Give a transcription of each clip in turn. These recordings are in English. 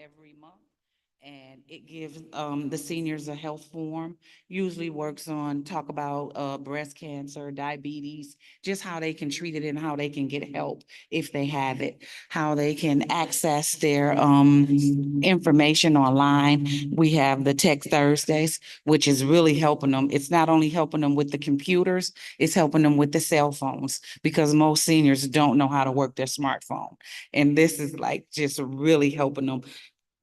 every month. And it gives the seniors a health forum, usually works on, talk about breast cancer, diabetes, just how they can treat it and how they can get help if they have it, how they can access their information online. We have the Tech Thursdays, which is really helping them. It's not only helping them with the computers, it's helping them with the cell phones because most seniors don't know how to work their smartphone. And this is like just really helping them.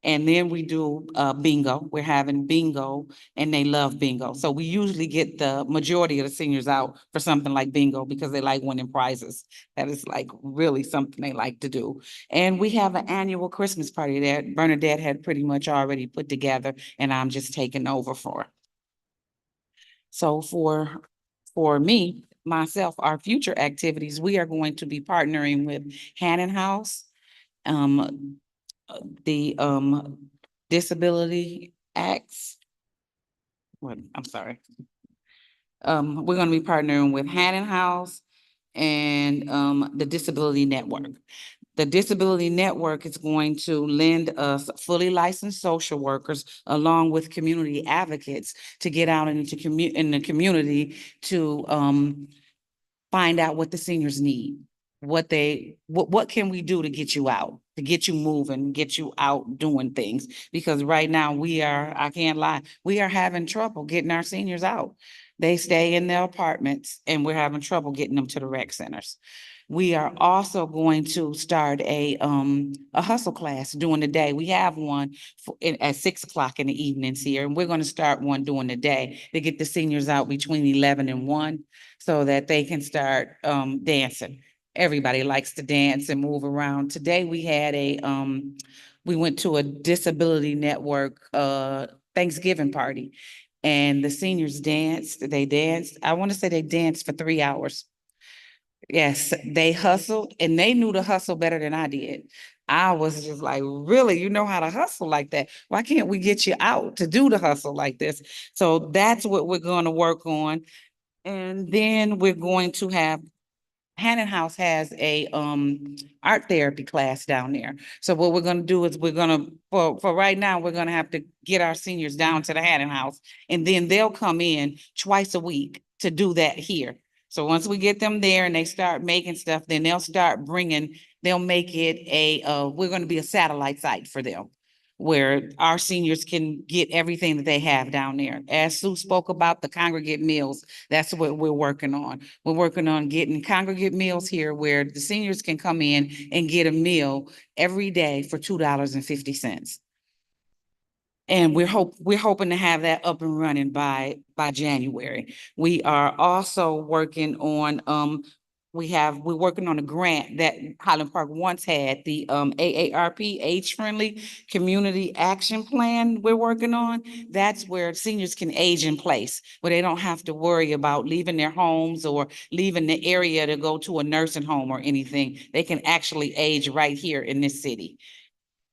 And then we do bingo. We're having bingo and they love bingo. So we usually get the majority of the seniors out for something like bingo because they like winning prizes. That is like really something they like to do. And we have an annual Christmas party that Bernadette had pretty much already put together and I'm just taking over for. So for me, myself, our future activities, we are going to be partnering with Hannon House, um, the Disability Acts. What, I'm sorry. We're gonna be partnering with Hannon House and the Disability Network. The Disability Network is going to lend us fully licensed social workers along with community advocates to get out into in the community to find out what the seniors need. What can we do to get you out, to get you moving, get you out doing things? Because right now I can't lie, we are having trouble getting our seniors out. They stay in their apartments and we're having trouble getting them to the rec centers. We are also going to start a hustle class during the day. We have one at 6 o'clock in the evenings here, and we're going to start one during the day to get the seniors out between 11 and 1 so that they can start dancing. Everybody likes to dance and move around. Today we had we went to a disability network Thanksgiving party and the seniors danced. They danced. I want to say they danced for 3 hours. Yes, they hustled and they knew the hustle better than I did. I was just like, really, you know how to hustle like that? Why can't we get you out to do the hustle like this? So that's what we're going to work on. And then we're going to have Hannon House has a art therapy class down there. So what we're gonna do is we're gonna for right now, we're gonna have to get our seniors down to the Hannon House and then they'll come in twice a week to do that here. So once we get them there and they start making stuff, then they'll make it we're gonna be a satellite site for them where our seniors can get everything that they have down there. As Sue spoke about the congregate meals, that's what we're working on. We're working on getting congregate meals here where the seniors can come in and get a meal every day for $2.50. And we're hoping to have that up and running by January. We are also working on we're working on a grant that Highland Park once had, the AARP, Age Friendly Community Action Plan we're working on. That's where seniors can age in place, where they don't have to worry about leaving their homes or leaving the area to go to a nursing home or anything. They can actually age right here in this city.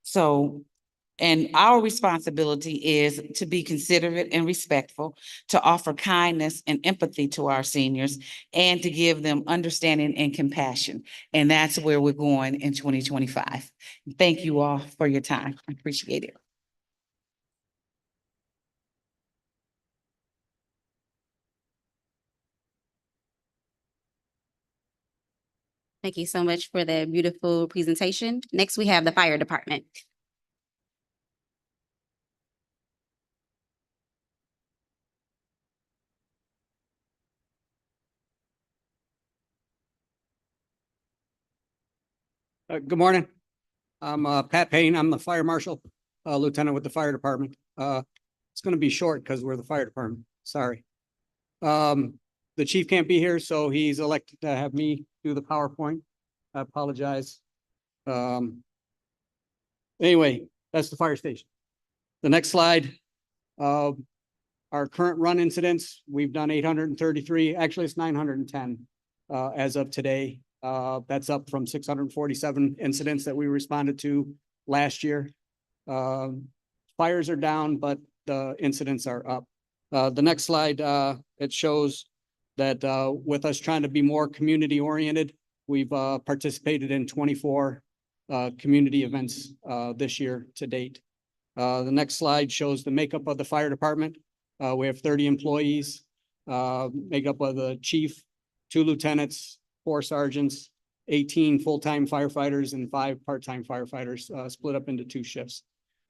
So and our responsibility is to be considerate and respectful, to offer kindness and empathy to our seniors, and to give them understanding and compassion. And that's where we're going in 2025. Thank you all for your time. I appreciate it. Thank you so much for the beautiful presentation. Next, we have the fire department. Good morning. I'm Pat Payne. I'm the fire marshal, lieutenant with the fire department. It's going to be short because we're the fire department. Sorry. The chief can't be here, so he's elected to have me do the PowerPoint. I apologize. Anyway, that's the fire station. The next slide. Our current run incidents, we've done 833. Actually, it's 910 as of today. That's up from 647 incidents that we responded to last year. Fires are down, but the incidents are up. The next slide, it shows that with us trying to be more community oriented, we've participated in 24 community events this year to date. The next slide shows the makeup of the fire department. We have 30 employees, make up of the chief, 2 lieutenants, 4 sergeants, 18 full-time firefighters, and 5 part-time firefighters, split up into 2 shifts.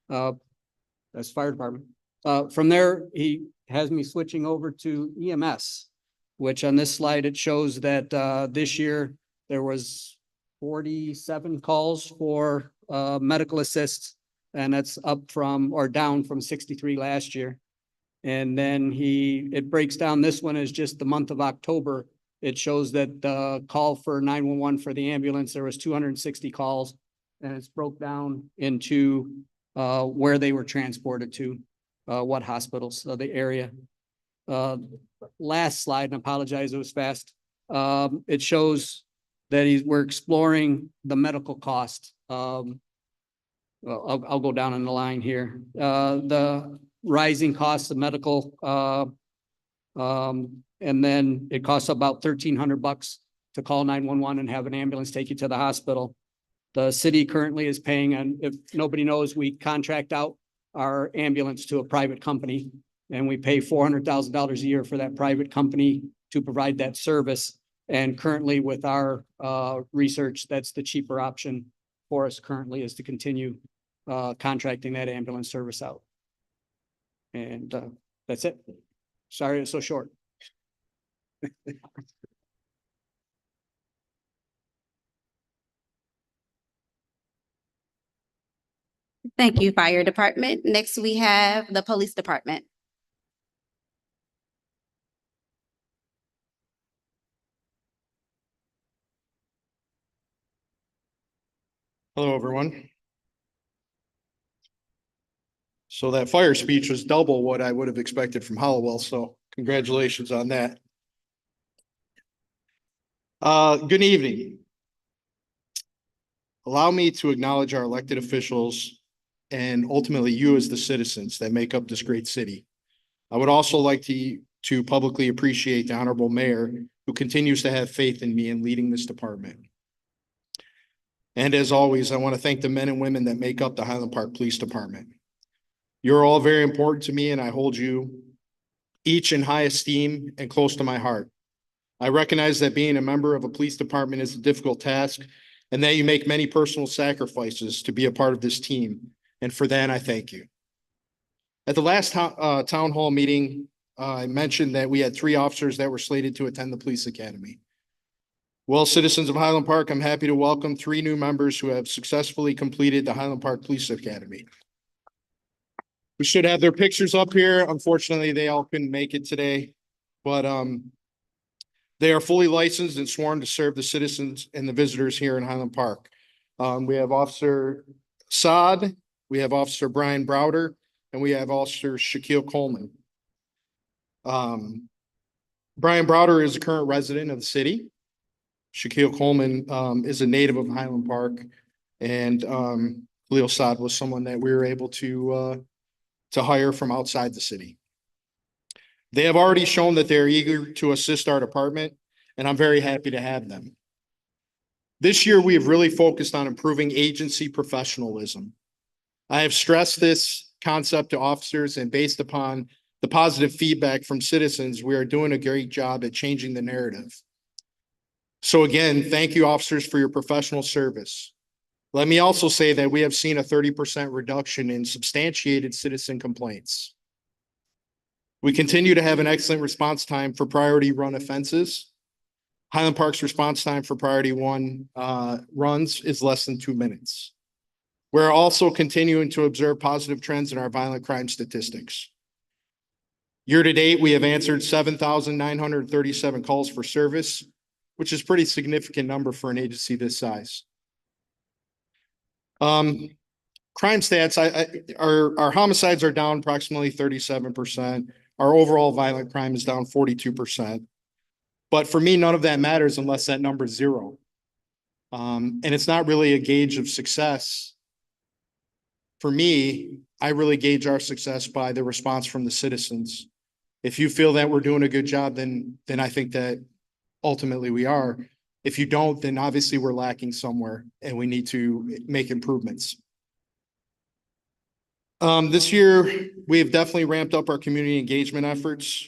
That's fire department. From there, he has me switching over to EMS, which on this slide, it shows that this year there was 47 calls for medical assists, and that's up from or down from 63 last year. And then it breaks down, this one is just the month of October. It shows that the call for 911 for the ambulance, there was 260 calls, and it's broke down into where they were transported to, what hospitals, the area. Last slide, and I apologize, it was fast. It shows that we're exploring the medical cost. Well, I'll go down in the line here. The rising costs of medical, and then it costs about $1,300 to call 911 and have an ambulance take you to the hospital. The city currently is paying, and if nobody knows, we contract out our ambulance to a private company, and we pay $400,000 a year for that private company to provide that service. And currently with our research, that's the cheaper option for us currently, is to continue contracting that ambulance service out. And that's it. Sorry it's so short. Thank you, Fire Department. Next, we have the Police Department. Hello, everyone. So that fire speech was double what I would have expected from Hollowell, so congratulations on that. Good evening. Allow me to acknowledge our elected officials and ultimately you as the citizens that make up this great city. I would also like to publicly appreciate the Honorable Mayor who continues to have faith in me in leading this department. And as always, I want to thank the men and women that make up the Highland Park Police Department. You're all very important to me, and I hold you each in high esteem and close to my heart. I recognize that being a member of a police department is a difficult task, and that you make many personal sacrifices to be a part of this team. And for that, I thank you. At the last town hall meeting, I mentioned that we had 3 officers that were slated to attend the police academy. Well, citizens of Highland Park, I'm happy to welcome 3 new members who have successfully completed the Highland Park Police Academy. We should have their pictures up here. Unfortunately, they all couldn't make it today, but they are fully licensed and sworn to serve the citizens and the visitors here in Highland Park. We have Officer Saad, we have Officer Brian Browder, and we have Officer Shaquille Coleman. Brian Browder is a current resident of the city. Shaquille Coleman is a native of Highland Park, and Khalil Saad was someone that we were able to hire from outside the city. They have already shown that they're eager to assist our department, and I'm very happy to have them. This year, we have really focused on improving agency professionalism. I have stressed this concept to officers, and based upon the positive feedback from citizens, we are doing a great job at changing the narrative. So again, thank you, officers, for your professional service. Let me also say that we have seen a 30% reduction in substantiated citizen complaints. We continue to have an excellent response time for priority run offenses. Highland Park's response time for priority 1 runs is less than 2 minutes. We're also continuing to observe positive trends in our violent crime statistics. Year to date, we have answered 7,937 calls for service, which is a pretty significant number for an agency this size. Crime stats, our homicides are down approximately 37%. Our overall violent crime is down 42%. But for me, none of that matters unless that number is 0. And it's not really a gauge of success. For me, I really gauge our success by the response from the citizens. If you feel that we're doing a good job, then I think that ultimately we are. If you don't, then obviously we're lacking somewhere and we need to make improvements. This year, we have definitely ramped up our community engagement efforts.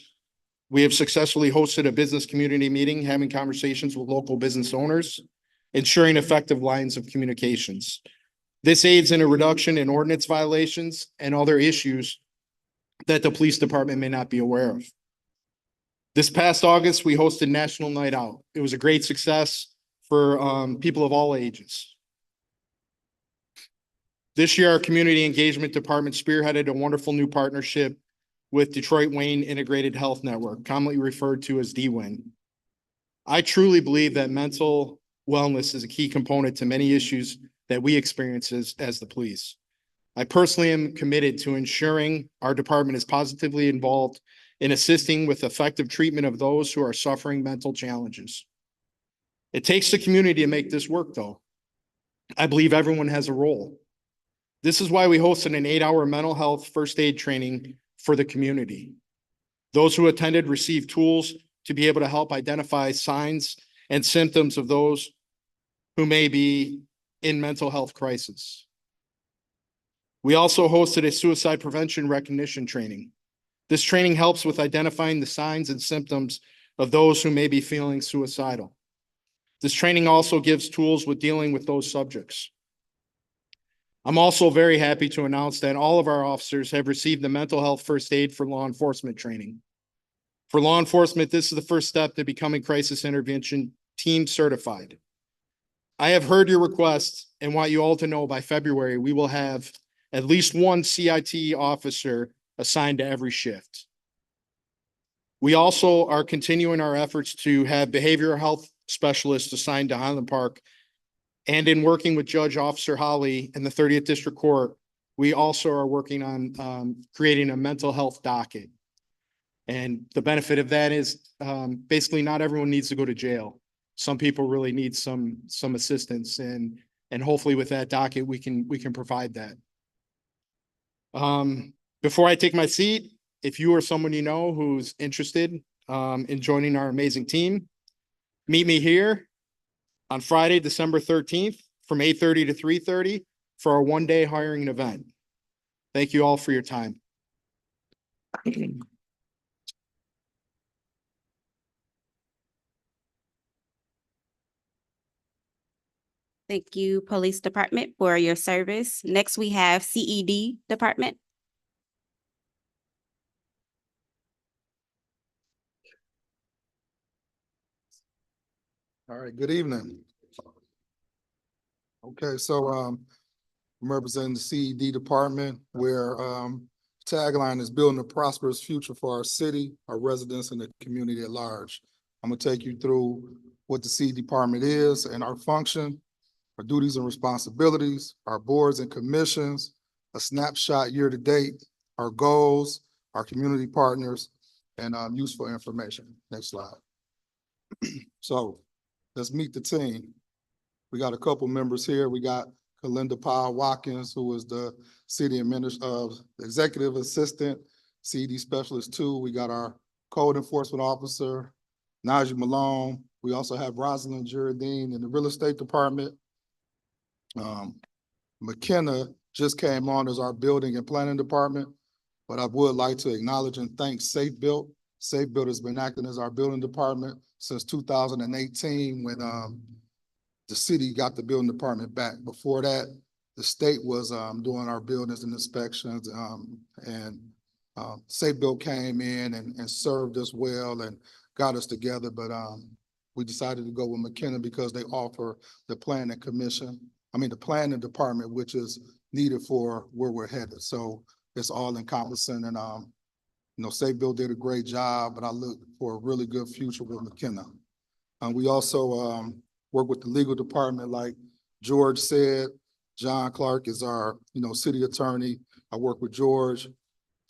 We have successfully hosted a business community meeting, having conversations with local business owners, ensuring effective lines of communications. This aids in a reduction in ordinance violations and other issues that the police department may not be aware of. This past August, we hosted National Night Out. It was a great success for people of all ages. This year, our community engagement department spearheaded a wonderful new partnership with Detroit Wayne Integrated Health Network, commonly referred to as DWIN. I truly believe that mental wellness is a key component to many issues that we experience as the police. I personally am committed to ensuring our department is positively involved in assisting with effective treatment of those who are suffering mental challenges. It takes the community to make this work, though. I believe everyone has a role. This is why we hosted an 8-hour mental health first aid training for the community. Those who attended received tools to be able to help identify signs and symptoms of those who may be in mental health crisis. We also hosted a suicide prevention recognition training. This training helps with identifying the signs and symptoms of those who may be feeling suicidal. This training also gives tools with dealing with those subjects. I'm also very happy to announce that all of our officers have received the mental health first aid for law enforcement training. For law enforcement, this is the first step to becoming crisis intervention team certified. I have heard your requests and want you all to know by February, we will have at least one CIT officer assigned to every shift. We also are continuing our efforts to have behavioral health specialists assigned to Highland Park. And in working with Judge Officer Holly in the 30th District Court, we also are working on creating a mental health docket. And the benefit of that is basically not everyone needs to go to jail. Some people really need some assistance, and hopefully with that docket, we can provide that. Before I take my seat, if you or someone you know who's interested in joining our amazing team, meet me here on Friday, December 13th from 8:30 to 3:30 for our one-day hiring event. Thank you all for your time. Thank you, Police Department, for your service. Next, we have CED Department. All right, good evening. Okay, so I'm representing the CED department where tagline is building a prosperous future for our city, our residents, and the community at large. I'm gonna take you through what the CED department is and our function, our duties and responsibilities, our boards and commissions, a snapshot year to date, our goals, our community partners, and useful information. Next slide. So let's meet the team. We got a couple members here. We got Kalinda Powell Watkins, who is the city executive assistant, CED specialist 2. We got our code enforcement officer, Najee Malone. We also have Rosalind Jardine in the real estate department. McKenna just came on as our building and planning department, but I would like to acknowledge and thank Safe Built. Safe Built has been acting as our building department since 2018 when the city got the building department back. Before that, the state was doing our buildings and inspections, and Safe Built came in and served us well and got us together, but we decided to go with McKenna because they offer the planning department, which is needed for where we're headed. So it's all encompassing, and Safe Built did a great job, but I look for a really good future with McKenna. We also work with the legal department, like George said. John Clark is our, city attorney. I work with George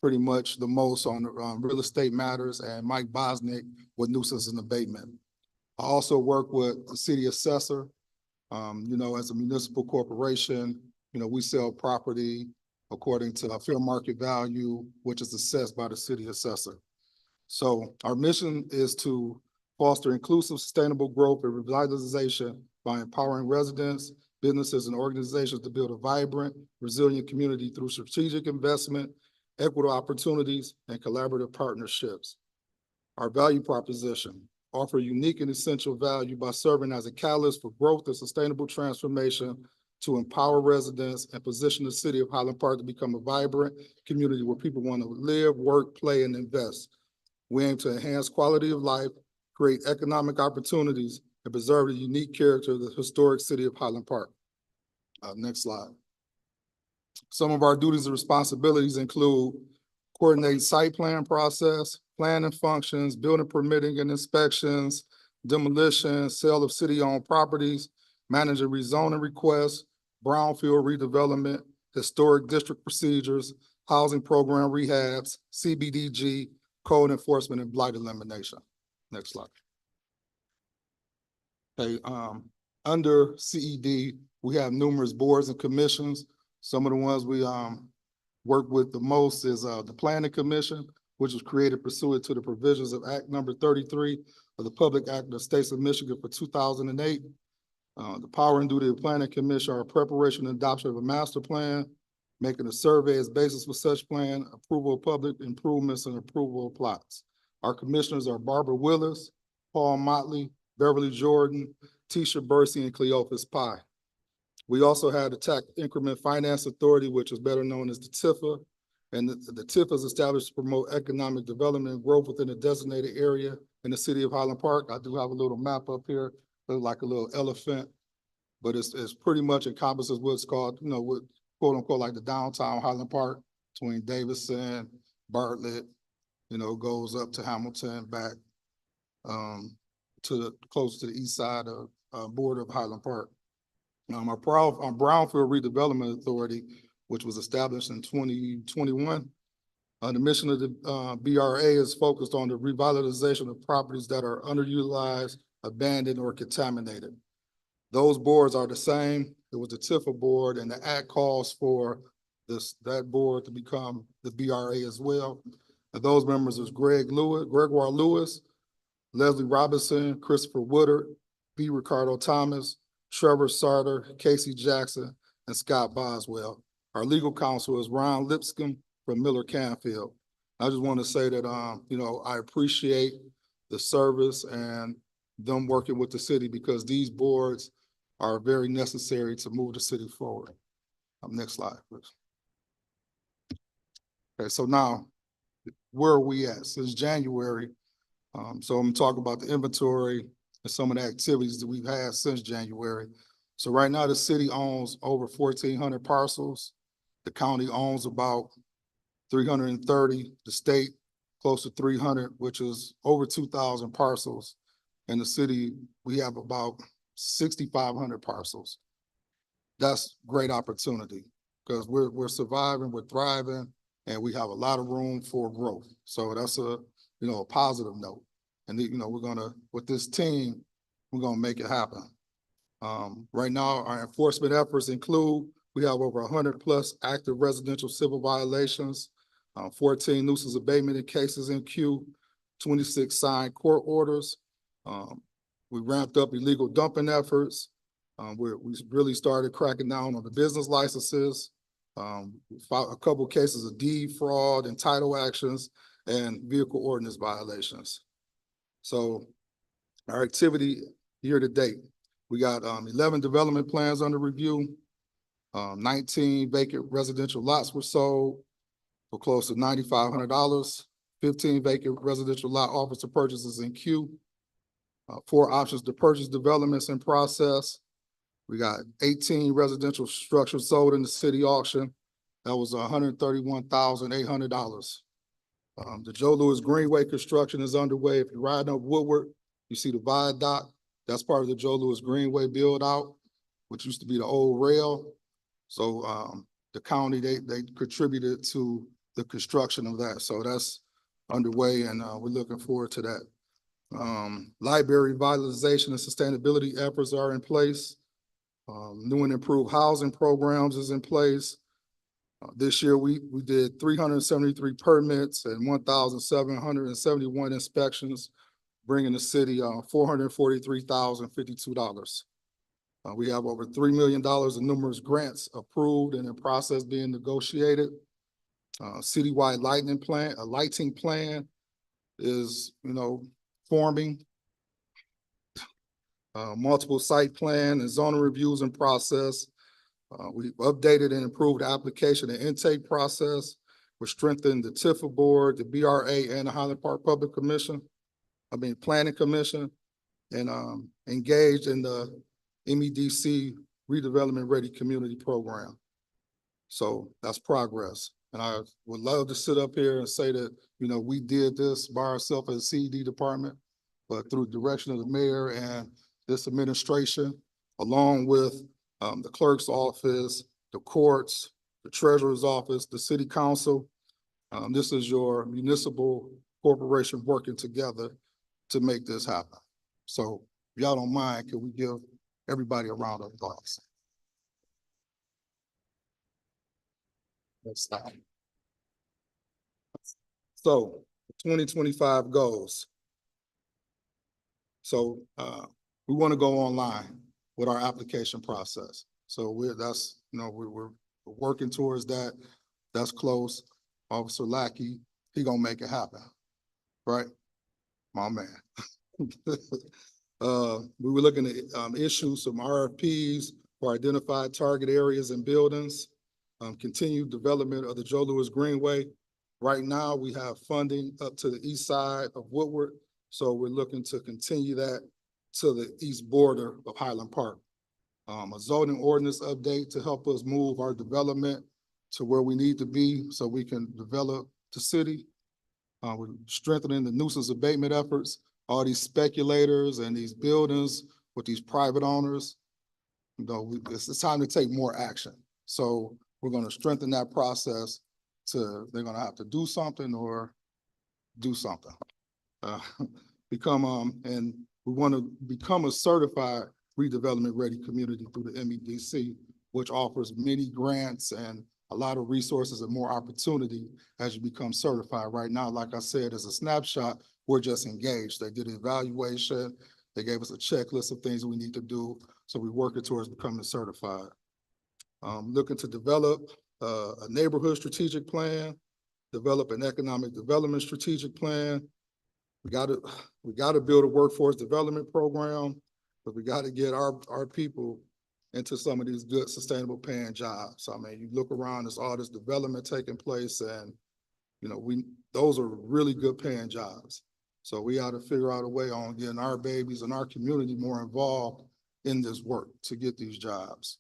pretty much the most on real estate matters, and Mike Bosnick with nuisance and abatement. I also work with the city assessor. As a municipal corporation, we sell property according to a fair market value, which is assessed by the city assessor. So our mission is to foster inclusive, sustainable growth and revitalization by empowering residents, businesses, and organizations to build a vibrant, resilient community through strategic investment, equitable opportunities, and collaborative partnerships. Our value proposition: offer unique and essential value by serving as a catalyst for growth and sustainable transformation to empower residents and position the city of Highland Park to become a vibrant community where people want to live, work, play, and invest. We aim to enhance quality of life, create economic opportunities, and preserve the unique character of the historic city of Highland Park. Next slide. Some of our duties and responsibilities include coordinating site plan process, planning functions, building permitting and inspections, demolition, sale of city-owned properties, managing rezoning requests, brownfield redevelopment, historic district procedures, housing program rehabs, CBDG, code enforcement, and blight elimination. Next slide. Okay, under CED, we have numerous boards and commissions. Some of the ones we work with the most is the Planning Commission, which was created pursuant to the provisions of Act number 33 of the Public Act of the States of Michigan for 2008. The power and duty of the Planning Commission are preparation and adoption of a master plan, making a survey as basis for such plan, approval of public improvements, and approval of plots. Our commissioners are Barbara Willis, Paul Motley, Beverly Jordan, Tisha Bursey, and Cleophas Pye. We also had the Tax Increment Finance Authority, which is better known as the TIFA. And the TIFA is established to promote economic development and growth within a designated area in the city of Highland Park. I do have a little map up here, looks like a little elephant, but it's pretty much encompasses what's called, what quote unquote like the downtown Highland Park between Davidson, Bartlett, goes up to Hamilton, back close to the east side of border of Highland Park. Our Brownfield Redevelopment Authority, which was established in 2021, the mission of the BRA is focused on the revitalization of properties that are underutilized, abandoned, or contaminated. Those boards are the same. It was the TIFA board, and the act calls for that board to become the BRA as well. And those members is Gregoire Lewis, Leslie Robinson, Christopher Woodard, B. Ricardo Thomas, Trevor Sarter, Casey Jackson, and Scott Boswell. Our legal counsel is Ron Lipscomb from Miller Canfield. I just want to say that, I appreciate the service and them working with the city, because these boards are very necessary to move the city forward. Next slide, please. Okay, so now, where are we at? Since January, so I'm gonna talk about the inventory and some of the activities that we've had since January. So right now, the city owns over 1,400 parcels. The county owns about 330, the state close to 300, which is over 2,000 parcels. In the city, we have about 6,500 parcels. That's great opportunity, because we're surviving, we're thriving, and we have a lot of room for growth. So that's a positive note. And we're gonna, with this team, we're gonna make it happen. Right now, our enforcement efforts include, we have over 100+ active residential civil violations, 14 nuisance abatement cases in queue, 26 signed court orders. We ramped up illegal dumping efforts. We really started cracking down on the business licenses. A couple of cases of deed fraud and title actions and vehicle ordinance violations. So our activity year to date, we got 11 development plans under review. 19 vacant residential lots were sold for close to $9,500. 15 vacant residential lot offers to purchases in queue. 4 options to purchase developments in process. We got 18 residential structures sold in the city auction. That was $131,800. The Joe Louis Greenway construction is underway. If you're riding up Woodward, you see the viaduct. That's part of the Joe Louis Greenway build out, which used to be the old rail. So the county, they contributed to the construction of that. So that's underway, and we're looking forward to that. Library revitalization and sustainability efforts are in place. New and improved housing programs is in place. This year, we did 373 permits and 1,771 inspections. bringing the city $443,052. We have over $3 million in numerous grants approved and in process being negotiated. Citywide lighting plan is, forming. Multiple site plan and zoning reviews in process. We've updated and improved the application and intake process. We strengthened the Tifa board, the BRA, and the Highland Park Planning Commission, and engaged in the MEDC Redevelopment Ready Community Program. So that's progress. And I would love to sit up here and say that, we did this by ourselves as a CED department, but through the direction of the mayor and this administration, along with the clerk's office, the courts, the treasurer's office, the city council. This is your municipal corporation working together to make this happen. So if y'all don't mind, can we give everybody a round of applause? Next slide. So 2025 goals. So we want to go online with our application process. So we're working towards that. That's close. Officer Lackey, he gonna make it happen, right? My man. We were looking at issue some RFPs for identified target areas and buildings, continued development of the Joe Louis Greenway. Right now, we have funding up to the east side of Woodward, so we're looking to continue that to the east border of Highland Park. A zoning ordinance update to help us move our development to where we need to be so we can develop the city. We're strengthening the nuisance abatement efforts, all these speculators and these buildings with these private owners. It's time to take more action. So we're going to strengthen that process they're going to have to do something or do something. And we want to become a certified redevelopment ready community through the MEDC, which offers many grants and a lot of resources and more opportunity as you become certified. Right now, like I said, as a snapshot, we're just engaged. They did an evaluation. They gave us a checklist of things we need to do. So we're working towards becoming certified. Looking to develop a neighborhood strategic plan, develop an economic development strategic plan. We got to build a workforce development program, but we got to get our people into some of these good sustainable paying jobs. I mean, you look around, there's all this development taking place, and those are really good paying jobs. So we ought to figure out a way on getting our babies and our community more involved in this work to get these jobs.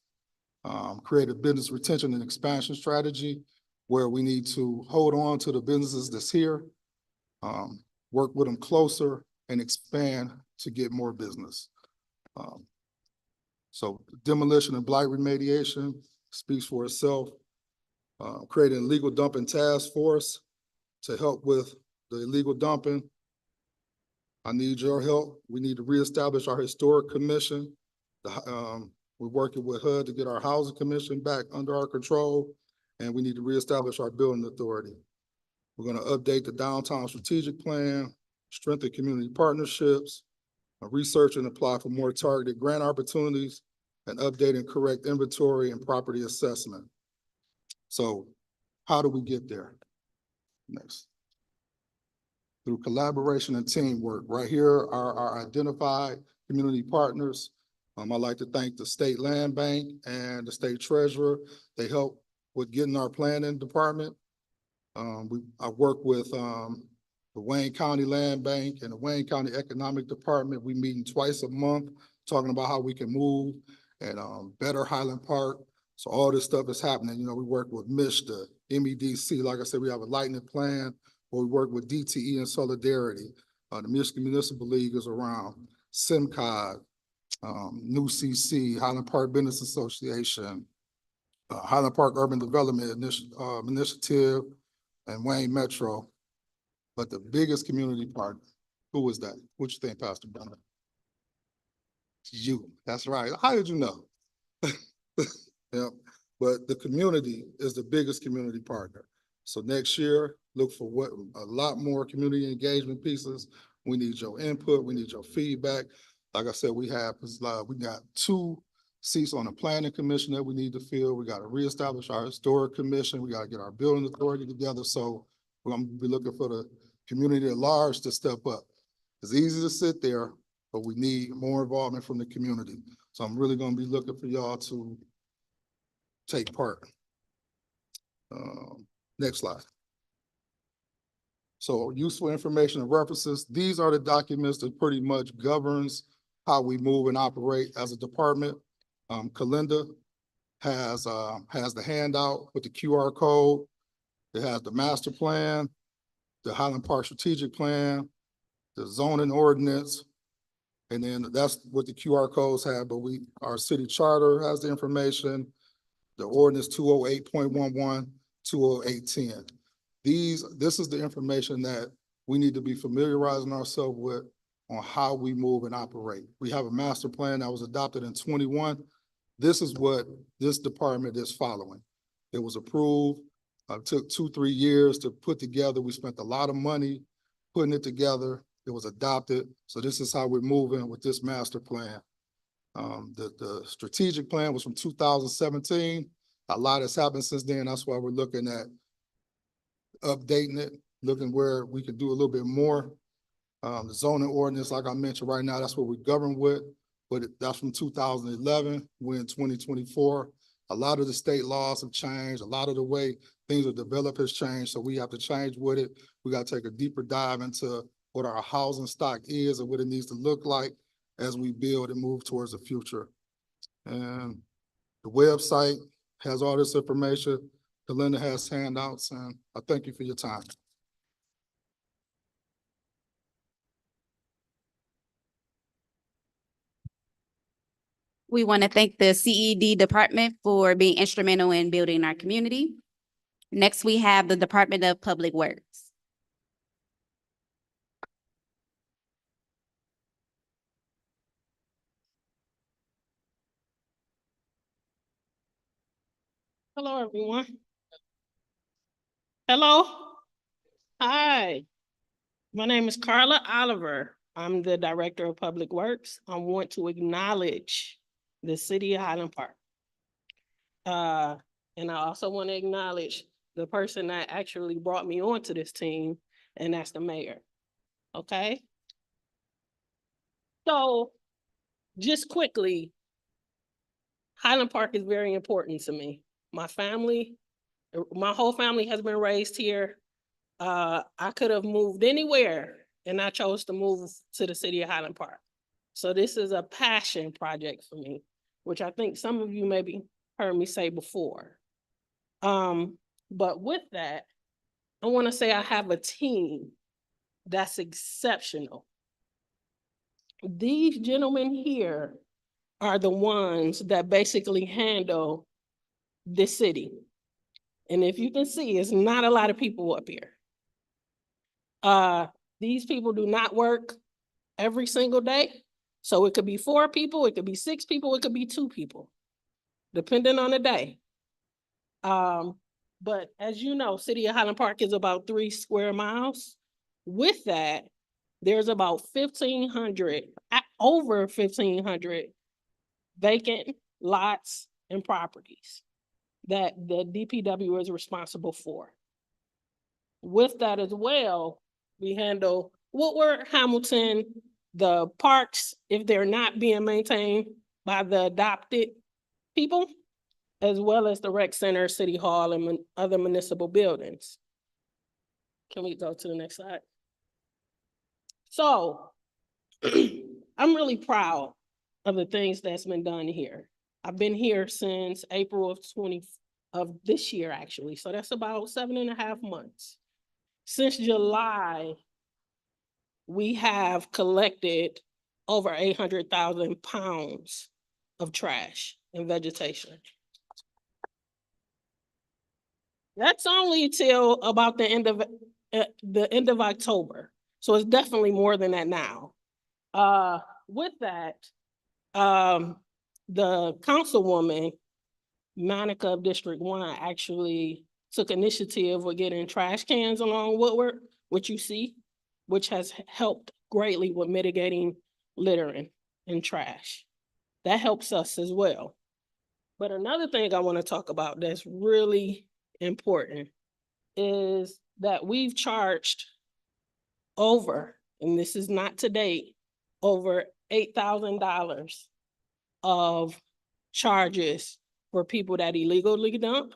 Create a business retention and expansion strategy where we need to hold on to the businesses that's here, work with them closer, and expand to get more business. So demolition and blight remediation speaks for itself. Creating a legal dumping task force to help with the illegal dumping. I need your help. We need to reestablish our historic commission. We're working with HUD to get our housing commission back under our control, and we need to reestablish our building authority. We're going to update the downtown strategic plan, strengthen community partnerships, research and apply for more targeted grant opportunities, and update and correct inventory and property assessment. So how do we get there? Next. Through collaboration and teamwork. Right here are our identified community partners. I'd like to thank the State Land Bank and the State Treasurer. They help with getting our planning department. I work with the Wayne County Land Bank and the Wayne County Economic Department. We meet twice a month, talking about how we can move and better Highland Park. So all this stuff is happening. We work with MISTA, MEDC. Like I said, we have a lightning plan where we work with DTE and Solidarity. The Michigan Municipal League is around, SIMCOG, New CC, Highland Park Business Association, Highland Park Urban Development Initiative, and Wayne Metro. But the biggest community partner, who was that? What you think, Pastor Brenda? You, that's right. How did you know? Yeah, but the community is the biggest community partner. So next year, look for a lot more community engagement pieces We need your input. We need your feedback. Like I said, we got 2 seats on the planning commission that we need to fill. We got to reestablish our historic commission. We got to get our building authority together. So we're gonna be looking for the community at large to step up. It's easy to sit there, but we need more involvement from the community. So I'm really gonna be looking for y'all to take part. Next slide. So useful information and references. These are the documents that pretty much governs how we move and operate as a department. Kalinda has the handout with the QR code. It has the master plan, the Highland Park strategic plan, the zoning ordinance. And then that's what the QR codes have, but our city charter has the information, the ordinance 208.11, 208.10. This is the information that we need to be familiarizing ourselves with on how we move and operate. We have a master plan that was adopted in 21. This is what this department is following. It was approved, took 2-3 years to put together. We spent a lot of money putting it together. It was adopted. So this is how we're moving with this master plan. The strategic plan was from 2017. A lot has happened since then. That's why we're looking at updating it, looking where we could do a little bit more. The zoning ordinance, like I mentioned right now, that's what we govern with, but that's from 2011. We're in 2024. A lot of the state laws have changed. A lot of the way things are developed has changed. So we have to change with it. We got to take a deeper dive into what our housing stock is and what it needs to look like as we build and move towards the future. And the website has all this information. Kalinda has handouts, and I thank you for your time. We want to thank the CED department for being instrumental in building our community. Next, we have the Department of Public Works. Hello, everyone. Hello. Hi. My name is Carla Oliver. I'm the Director of Public Works. I want to acknowledge the City of Highland Park. And I also want to acknowledge the person that actually brought me onto this team, and that's the mayor. Okay? So, just quickly, Highland Park is very important to me. My whole family has been raised here. I could have moved anywhere, and I chose to move to the City of Highland Park. So this is a passion project for me, which I think some of you maybe heard me say before. But with that, I want to say I have a team that's exceptional. These gentlemen here are the ones that basically handle this city. And if you can see, it's not a lot of people up here. These people do not work every single day. So it could be 4 people, it could be 6 people, it could be 2 people, depending on the day. But as you know, City of Highland Park is about 3 square miles. With that, there's about 1,500, over 1,500 vacant lots and properties that the DPW is responsible for. With that as well, we handle Woodward, Hamilton, the parks, if they're not being maintained by the adopted people, as well as the rec center, city hall, and other municipal buildings. Can we go to the next slide? So, I'm really proud of the things that's been done here. I've been here since April of this year, actually. So that's about 7.5 months. Since July, we have collected over 800,000 pounds of trash and vegetation. That's only till about the end of October. So it's definitely more than that now. With that, the councilwoman, Monica of District 1, actually took initiative with getting trash cans along Woodward, which you see. which has helped greatly with mitigating littering and trash. That helps us as well. But another thing I want to talk about that's really important is that we've charged over, and this is not to date, over $8,000 of charges for people that illegally dump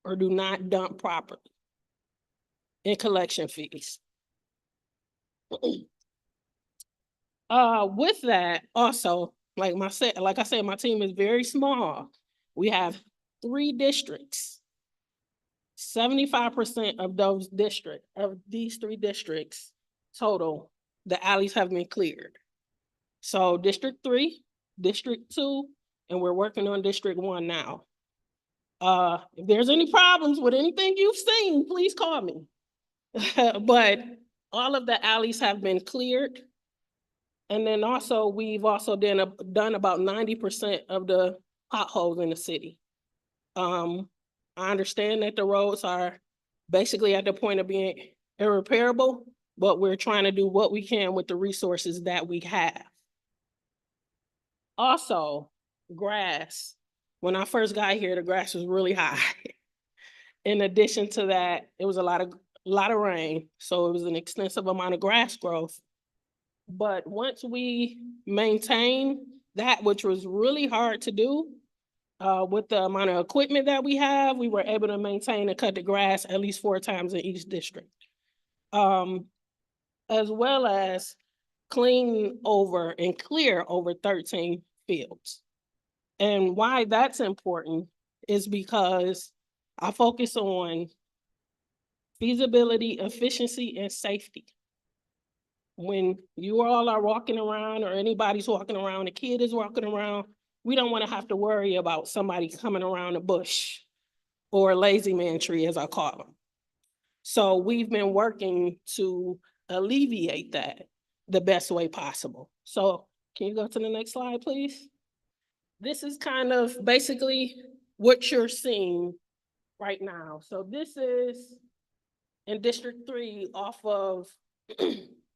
or do not dump properly in collection fees. With that, also, like I said, my team is very small. We have 3 districts. 75% of these 3 districts total, the alleys have been cleared. So District 3, District 2, and we're working on District 1 now. If there's any problems with anything you've seen, please call me. But all of the alleys have been cleared. And then also, we've also done about 90% of the potholes in the city. I understand that the roads are basically at the point of being irreparable, but we're trying to do what we can with the resources that we have. Also, grass. When I first got here, the grass was really high. In addition to that, it was a lot of rain, so it was an extensive amount of grass growth. But once we maintain that, which was really hard to do, with the amount of equipment that we have, we were able to maintain and cut the grass at least 4 times in each district. As well as clean over and clear over 13 fields. And why that's important is because I focus on feasibility, efficiency, and safety. When you all are walking around or anybody's walking around, a kid is walking around, we don't want to have to worry about somebody coming around a bush or a lazy man tree, as I call them. So we've been working to alleviate that the best way possible. So can you go to the next slide, please? This is kind of basically what you're seeing right now. So this is in District 3 off of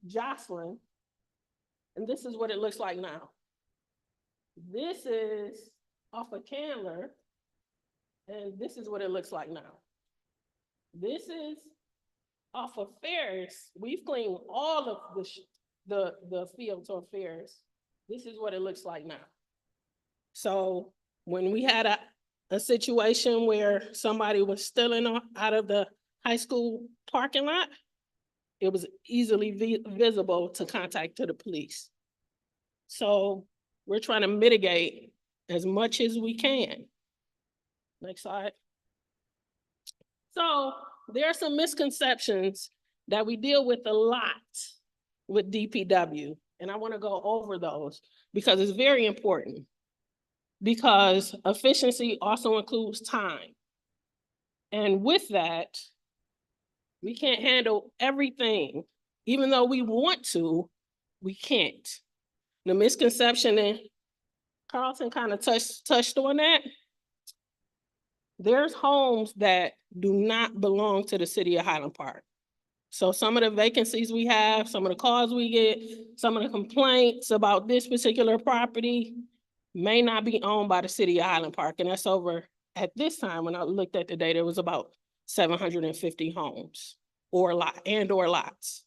Jocelyn. And this is what it looks like now. This is off of Candler. And this is what it looks like now. This is off of Ferris. We've cleaned all of the fields on Ferris. This is what it looks like now. So when we had a situation where somebody was stealing out of the high school parking lot, it was easily visible to contact to the police. So we're trying to mitigate as much as we can. Next slide. So there are some misconceptions that we deal with a lot with DPW, and I want to go over those because it's very important. Because efficiency also includes time. And with that, we can't handle everything. Even though we want to, we can't. The misconception, and Carlton kind of touched on that, there's homes that do not belong to the city of Highland Park. So some of the vacancies we have, some of the calls we get, some of the complaints about this particular property may not be owned by the city of Highland Park. And that's over, at this time, when I looked at the data, it was about 750 homes or lots.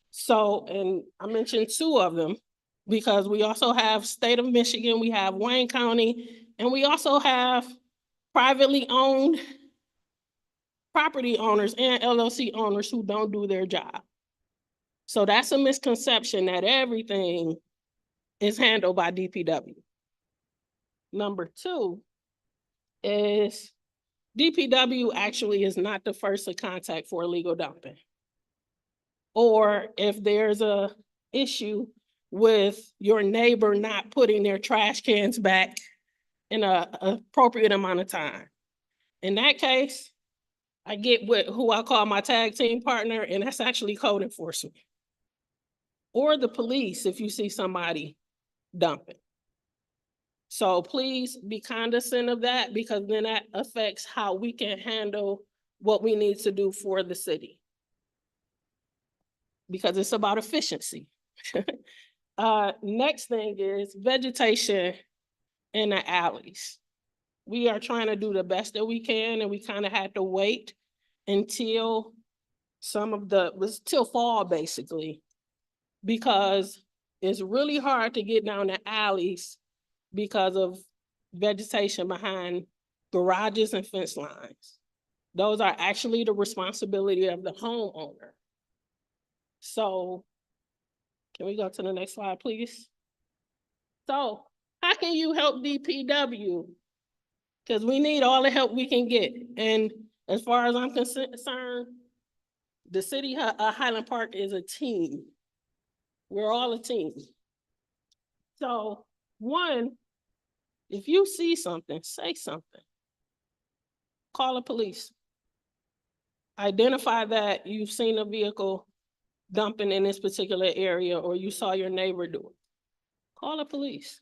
So, and I mentioned 2 of them because we also have state of Michigan, we have Wayne County, and we also have privately owned property owners and LLC owners who don't do their job. So that's a misconception that everything is handled by DPW. Number 2 is DPW actually is not the first to contact for illegal dumping. Or if there's a issue with your neighbor not putting their trash cans back in an appropriate amount of time. In that case, I get with who I call my tag team partner, and that's actually code enforcement. Or the police if you see somebody dumping. So please be cognizant of that because then that affects how we can handle what we need to do for the city. because it's about efficiency. Next thing is vegetation in the alleys. We are trying to do the best that we can, and we kind of had to wait until till fall, basically, because it's really hard to get down the alleys because of vegetation behind garages and fence lines. Those are actually the responsibility of the homeowner. So, can we go to the next slide, please? So, how can you help DPW? Because we need all the help we can get. And as far as I'm concerned, the city of Highland Park is a team. We're all a team. So, one, if you see something, say something. Call the police. Identify that you've seen a vehicle dumping in this particular area, or you saw your neighbor do it. Call the police.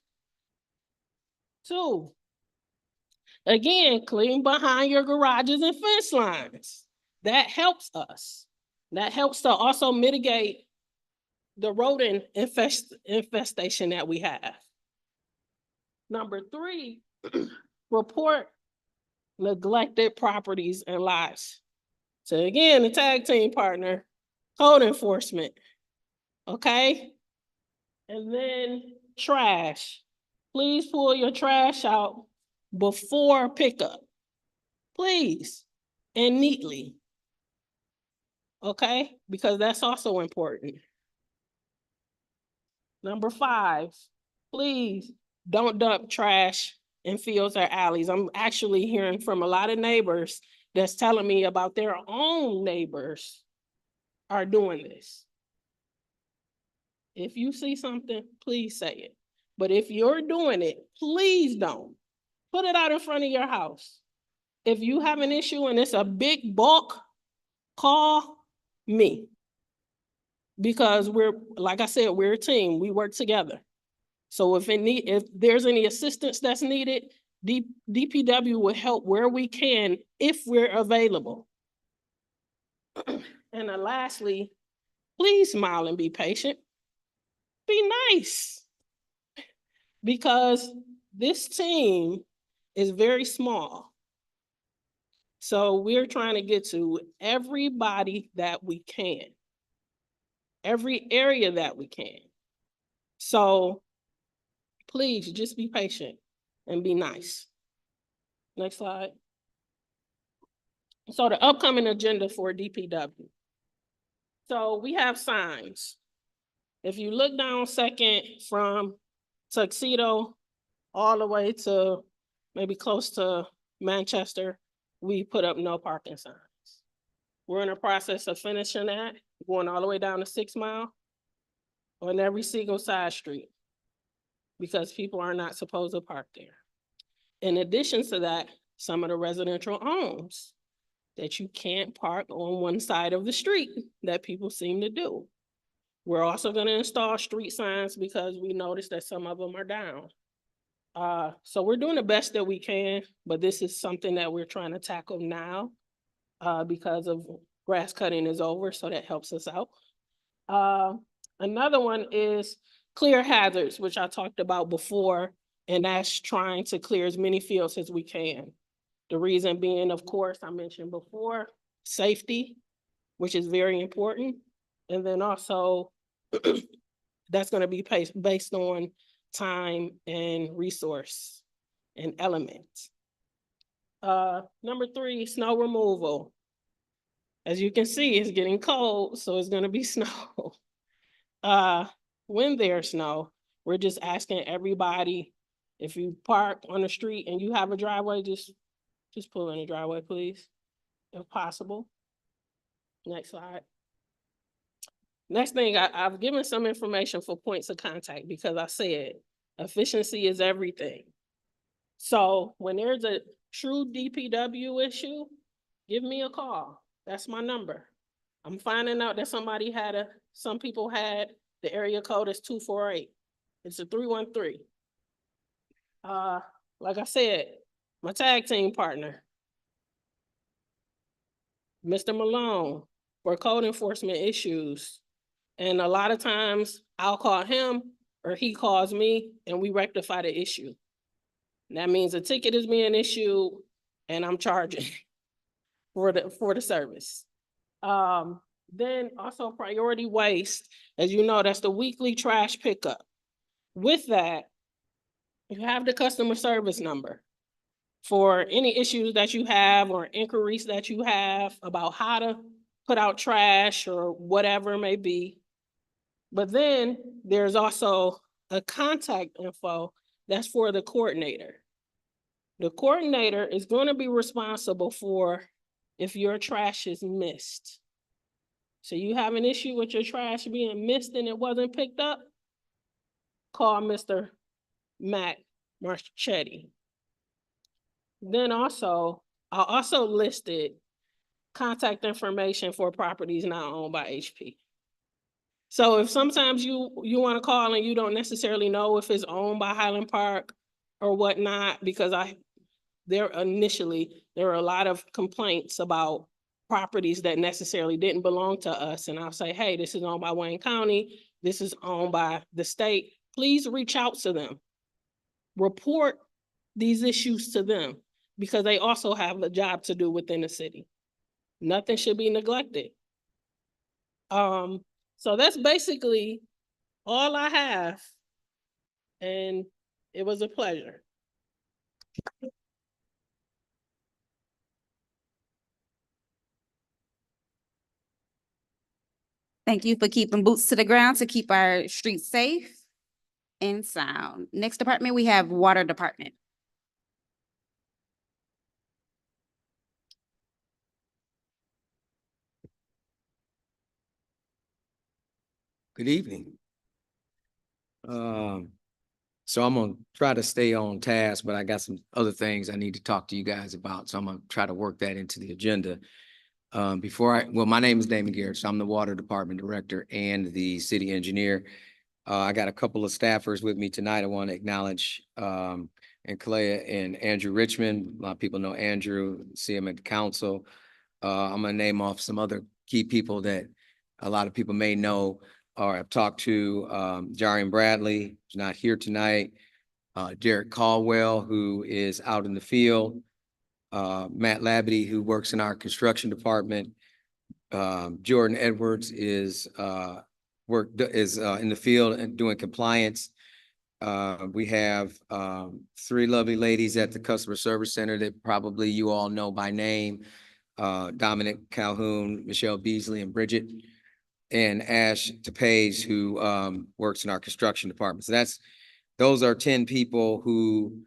Two, again, clean behind your garages and fence lines. That helps us. That helps to also mitigate the rodent infestation that we have. Number three, report neglected properties and lives. So again, the tag team partner, code enforcement, okay? And then trash. Please pull your trash out before pickup, please, and neatly. Okay, because that's also important. Number 5, please don't dump trash in fields or alleys. I'm actually hearing from a lot of neighbors that's telling me about their own neighbors are doing this. If you see something, please say it. But if you're doing it, please don't. Put it out in front of your house. If you have an issue and it's a big bulk, call me. Because like I said, we're a team, we work together. So if there's any assistance that's needed, DPW will help where we can if we're available. And then lastly, please smile and be patient. Be nice. Because this team is very small. So we're trying to get to everybody that we can. Every area that we can. So please just be patient and be nice. Next slide. So the upcoming agenda for DPW. So we have signs. If you look down second from Tuxedo all the way to maybe close to Manchester, we put up no parking signs. We're in the process of finishing that, going all the way down to 6 Mile on every single side street because people are not supposed to park there. In addition to that, some of the residential homes that you can't park on one side of the street that people seem to do. We're also going to install street signs because we noticed that some of them are down. So we're doing the best that we can, but this is something that we're trying to tackle now because of grass cutting is over, so that helps us out. Another one is clear hazards, which I talked about before, and that's trying to clear as many fields as we can. The reason being, of course, I mentioned before, safety, which is very important. And then also, that's going to be based on time and resource and elements. Number 3, snow removal. As you can see, it's getting cold, so it's going to be snow. When there's snow, we're just asking everybody, if you park on the street and you have a driveway, just pull in the driveway, please, if possible. Next slide. Next thing, I've given some information for points of contact because I said efficiency is everything. So when there's a true DPW issue, give me a call. That's my number. I'm finding out that some people had the area code is 248. It's a 313. Like I said, my tag team partner, Mr. Malone, for code enforcement issues, And a lot of times I'll call him or he calls me and we rectify the issue. That means a ticket is being issued and I'm charging for the service. Then also priority waste, as you know, that's the weekly trash pickup. With that, you have the customer service number for any issues that you have or inquiries that you have about how to put out trash or whatever it may be. But then there's also a contact info that's for the coordinator. The coordinator is going to be responsible for if your trash is missed. So you have an issue with your trash being missed and it wasn't picked up, call Mr. Matt Marchetti. Then also, I also listed contact information for properties not owned by HP. So if sometimes you want to call and you don't necessarily know if it's owned by Highland Park or whatnot, because there were a lot of complaints about properties that necessarily didn't belong to us. And I'll say, hey, this is owned by Wayne County. This is owned by the state. Please reach out to them. Report these issues to them because they also have a job to do within the city. Nothing should be neglected. So that's basically all I have. And it was a pleasure. Thank you for keeping boots to the ground to keep our streets safe and sound. Next department, we have Water Department. Good evening. So I'm gonna try to stay on task, but I got some other things I need to talk to you guys about, so I'm gonna try to work that into the agenda. My name is Damon Garrett, so I'm the Water Department Director and the City Engineer. I got a couple of staffers with me tonight. I want to acknowledge, and Clea and Andrew Richmond. A lot of people know Andrew, see him at the council. I'm gonna name off some other key people that a lot of people may know or I've talked to. Jarian Bradley, who's not here tonight. Derek Caldwell, who is out in the field. Matt Labadie, who works in our construction department. Jordan Edwards is in the field and doing compliance. We have three lovely ladies at the customer service center that probably you all know by name. Dominic Calhoun, Michelle Beasley, and Bridget, and Ash Tepes, who works in our construction department. So those are 10 people who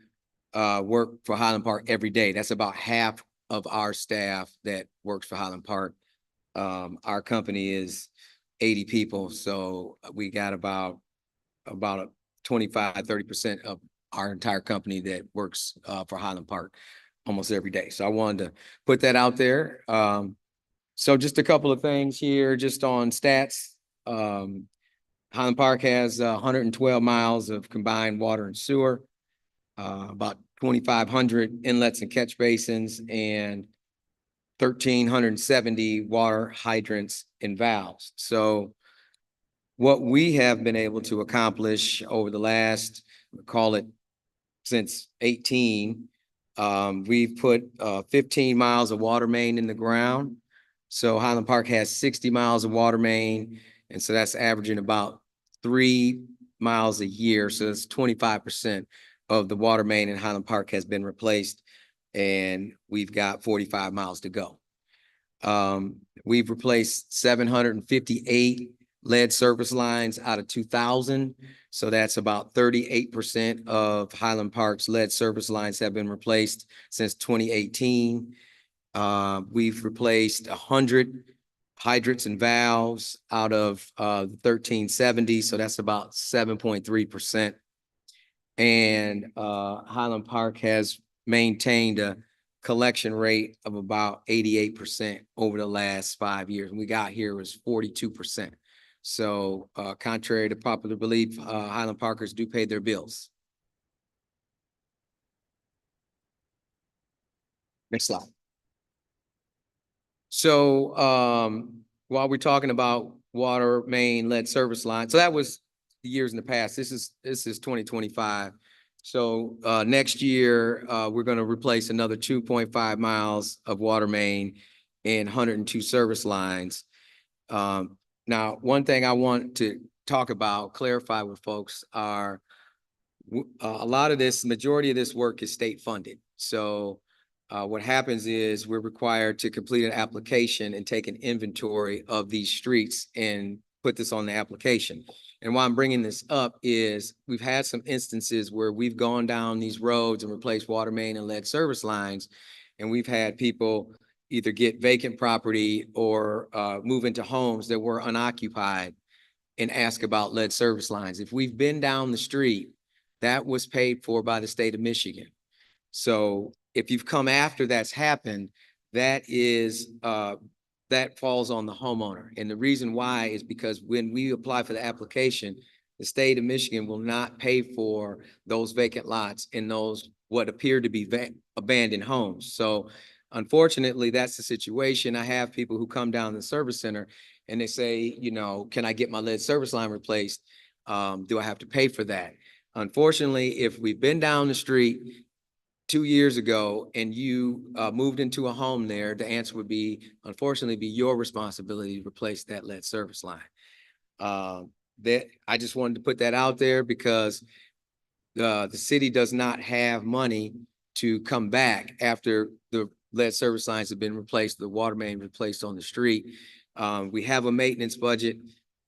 work for Highland Park every day. That's about half of our staff that works for Highland Park. Our company is 80 people, so we got about 25-30% of our entire company that works for Highland Park almost every day. So I wanted to put that out there. So just a couple of things here, just on stats. Highland Park has 112 miles of combined water and sewer, about 2,500 inlets and catch basins, and 1,370 water hydrants and valves. So what we have been able to accomplish over the last, call it since 18, we've put 15 miles of water main in the ground. So Highland Park has 60 miles of water main, and so that's averaging about 3 miles a year. So it's 25% of the water main in Highland Park has been replaced, and we've got 45 miles to go. We've replaced 758 lead service lines out of 2,000. So that's about 38% of Highland Park's lead service lines have been replaced since 2018. We've replaced 100 hydrants and valves out of 1,370. So that's about 7.3%. And Highland Park has maintained a collection rate of about 88% over the last 5 years. When we got here, it was 42%. So contrary to popular belief, Highland Parkers do pay their bills. Next slide. So while we're talking about water main lead service line. So that was the years in the past. This is 2025. So next year, we're going to replace another 2.5 miles of water main and 102 service lines. Now, one thing I want to talk about, clarify with folks are a lot of this, majority of this work is state funded. So what happens is we're required to complete an application and take an inventory of these streets and put this on the application. And why I'm bringing this up is we've had some instances where we've gone down these roads and replaced water main and lead service lines. And we've had people either get vacant property or move into homes that were unoccupied and ask about lead service lines. If we've been down the street, that was paid for by the state of Michigan. So if you've come after that's happened, that falls on the homeowner. And the reason why is because when we apply for the application, the state of Michigan will not pay for those vacant lots in those what appear to be abandoned homes. So unfortunately, that's the situation. I have people who come down to the service center and they say, you know, can I get my lead service line replaced? Do I have to pay for that? Unfortunately, if we've been down the street 2 years ago and you moved into a home there, the answer would be, unfortunately, be your responsibility to replace that lead service line. That I just wanted to put that out there because the city does not have money to come back after the lead service lines have been replaced, the water main replaced on the street. We have a maintenance budget.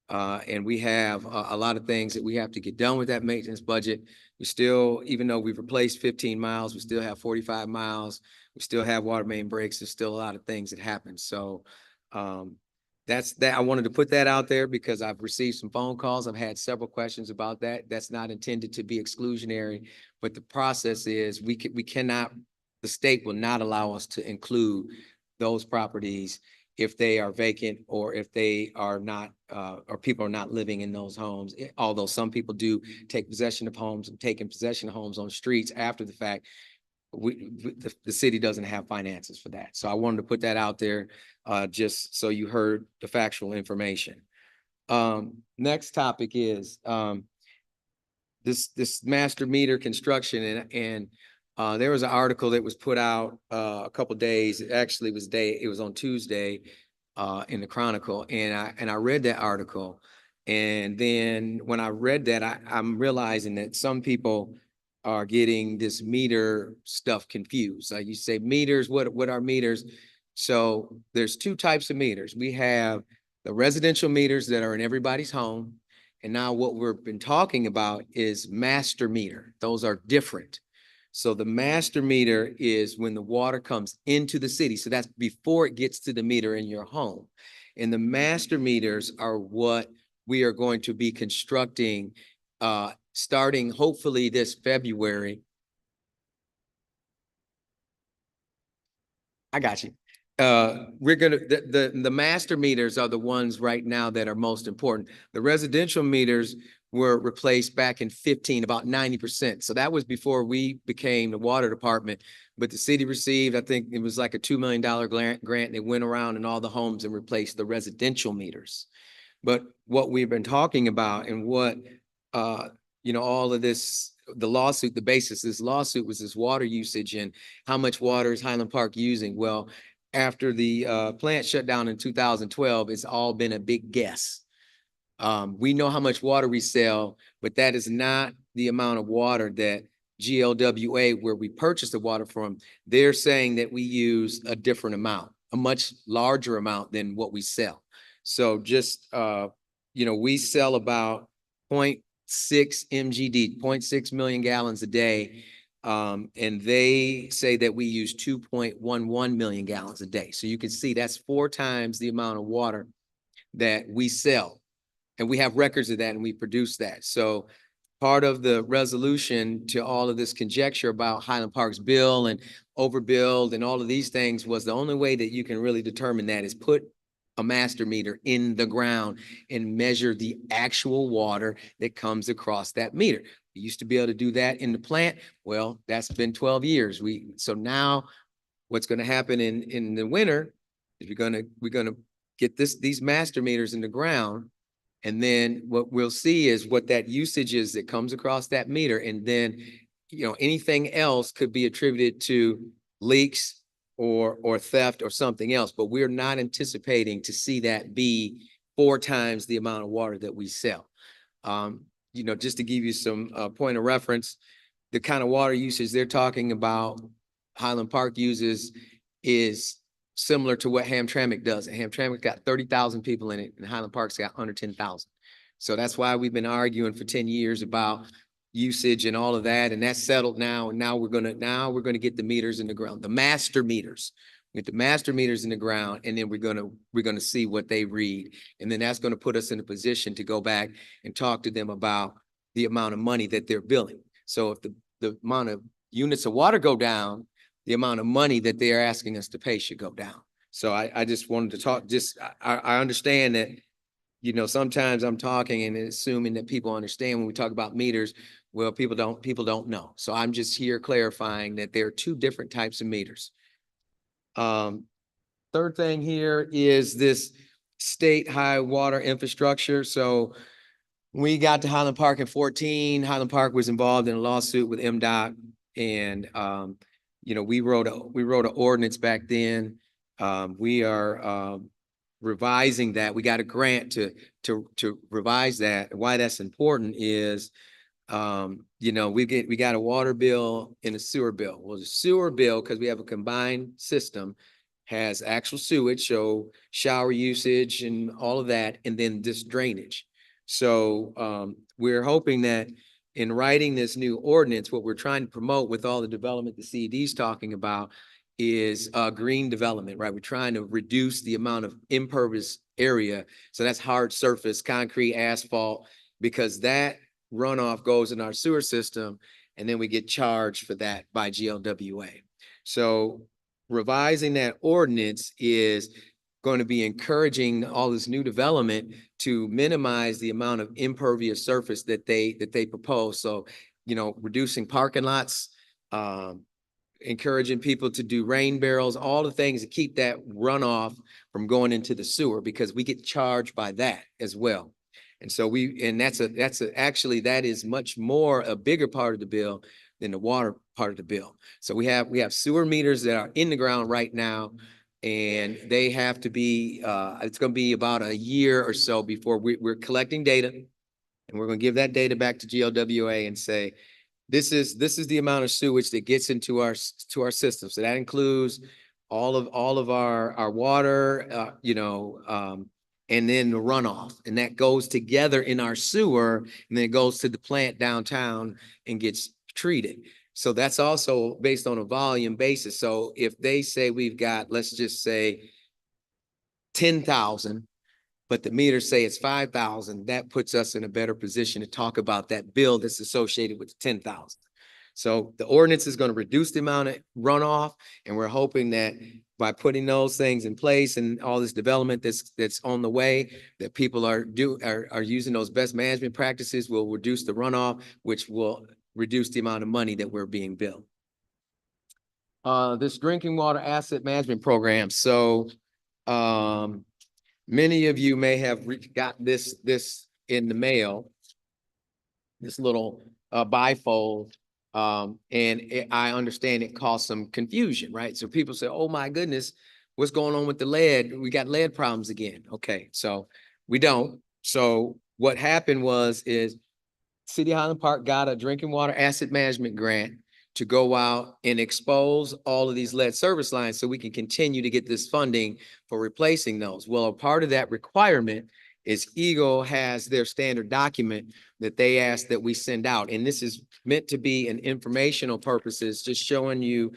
And we have a lot of things that we have to get done with that maintenance budget. We still, even though we've replaced 15 miles, we still have 45 miles. We still have water main breaks. There's still a lot of things that happen. So that's that. I wanted to put that out there because I've received some phone calls. I've had several questions about that. That's not intended to be exclusionary, but the process is we cannot, the state will not allow us to include those properties if they are vacant or if they are not, or people are not living in those homes. Although some people do take possession of homes and taking possession of homes on streets after the fact, the city doesn't have finances for that. So I wanted to put that out there just so you heard the factual information. Next topic is this master meter construction and there was an article that was put out a couple of days. Actually, it was on Tuesday in the Chronicle, and I read that article. And then when I read that, I'm realizing that some people are getting this meter stuff confused. Like you say, meters. What are meters? So there's two types of meters. We have the residential meters that are in everybody's home, and now what we've been talking about is master meter. Those are different. So the master meter is when the water comes into the city. So that's before it gets to the meter in your home. And the master meters are what we are going to be constructing starting hopefully this February. I got you. We're gonna the master meters are the ones right now that are most important. The residential meters were replaced back in 15, about 90%. So that was before we became the water department. But the city received, I think it was like a $2 million grant. They went around in all the homes and replaced the residential meters. But what we've been talking about and what, you know, all of this, the lawsuit, the basis of this lawsuit was this water usage and how much water is Highland Park using? Well, after the plant shut down in 2012, it's all been a big guess. We know how much water we sell, but that is not the amount of water that GLWA, where we purchase the water from, they're saying that we use a different amount, a much larger amount than what we sell. So just, you know, we sell about 0.6 MGD, 0.6 million gallons a day. And they say that we use 2.11 million gallons a day. So you can see that's 4 times the amount of water that we sell. And we have records of that and we produce that. So part of the resolution to all of this conjecture about Highland Park's bill and overbuild and all of these things was the only way that you can really determine that is put a master meter in the ground and measure the actual water that comes across that meter. We used to be able to do that in the plant. Well, that's been 12 years. So now what's going to happen in the winter is we're going to get these master meters in the ground. And then what we'll see is what that usage is that comes across that meter. And then, anything else could be attributed to leaks or theft or something else. But we're not anticipating to see that be 4 times the amount of water that we sell. Just to give you some point of reference, the kind of water usage they're talking about Highland Park uses is similar to what Hamtramck does. And Hamtramck got 30,000 people in it, and Highland Park's got under 10,000. So that's why we've been arguing for 10 years about usage and all of that, and that's settled now. And now we're gonna get the meters in the ground, the master meters. Get the master meters in the ground, and then we're gonna see what they read, and then that's gonna put us in a position to go back and talk to them about the amount of money that they're billing. So if the amount of units of water go down, the amount of money that they're asking us to pay should go down. So I just wanted to talk, I understand that, sometimes I'm talking and assuming that people understand when we talk about meters. Well, people don't know. So I'm just here clarifying that there are 2 different types of meters. Third thing here is this state high water infrastructure. So we got to Highland Park in 2014. Highland Park was involved in a lawsuit with MDOT, and we wrote an ordinance back then. We are revising that. We got a grant to revise that. Why that's important is, we got a water bill and a sewer bill. Well, the sewer bill, because we have a combined system, has actual sewage, so shower usage and all of that, and then this drainage. So we're hoping that in writing this new ordinance, what we're trying to promote with all the development the CED is talking about is green development, right? We're trying to reduce the amount of impervious area. So that's hard surface, concrete, asphalt, because that runoff goes in our sewer system, and then we get charged for that by GLWA. So revising that ordinance is going to be encouraging all this new development to minimize the amount of impervious surface that they propose. So, reducing parking lots, encouraging people to do rain barrels, all the things to keep that runoff from going into the sewer, because we get charged by that as well. And so actually that is much more a bigger part of the bill than the water part of the bill. So we have sewer meters that are in the ground right now, and they have to be, it's going to be about a year or so before we're collecting data, and we're going to give that data back to GLWA and say, this is the amount of sewage that gets into our system. So that includes all of our water, and then the runoff, and that goes together in our sewer, and then it goes to the plant downtown and gets treated. So that's also based on a volume basis. So if they say we've got, let's just say 10,000, but the meters say it's 5,000, that puts us in a better position to talk about that bill that's associated with the 10,000. So the ordinance is going to reduce the amount of runoff, and we're hoping that by putting those things in place and all this development that's on the way, that people are using those best management practices will reduce the runoff, which will reduce the amount of money that we're being billed. This drinking water asset management program. So many of you may have got this in the mail, this little bifold. And I understand it caused some confusion, right? So people say, oh my goodness, what's going on with the lead? We got lead problems again. Okay, so we don't. So what happened is City of Highland Park got a drinking water asset management grant to go out and expose all of these lead service lines so we can continue to get this funding for replacing those. Well, a part of that requirement is Eagle has their standard document that they ask that we send out. And this is meant to be an informational purposes, just showing you,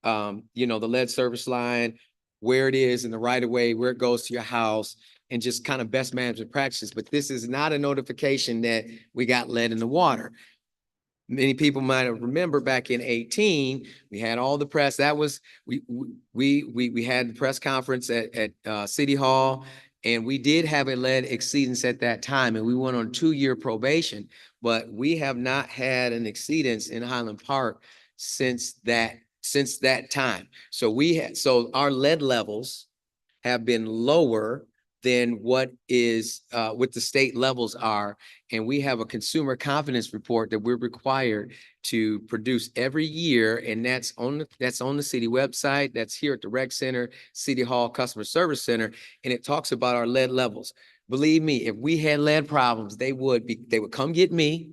the lead service line, where it is in the right of way, where it goes to your house, and just kind of best management practices. But this is not a notification that we got lead in the water. Many people might have remembered back in 2018, we had all the press. That was, we had the press conference at City Hall. And we did have a lead exceedance at that time, and we went on 2-year probation, but we have not had an exceedance in Highland Park since that time. So our lead levels have been lower than what the state levels are. And we have a consumer confidence report that we're required to produce every year. And that's on the city website. That's here at the rec center, City Hall Customer Service Center. And it talks about our lead levels. Believe me, if we had lead problems, they would come get me.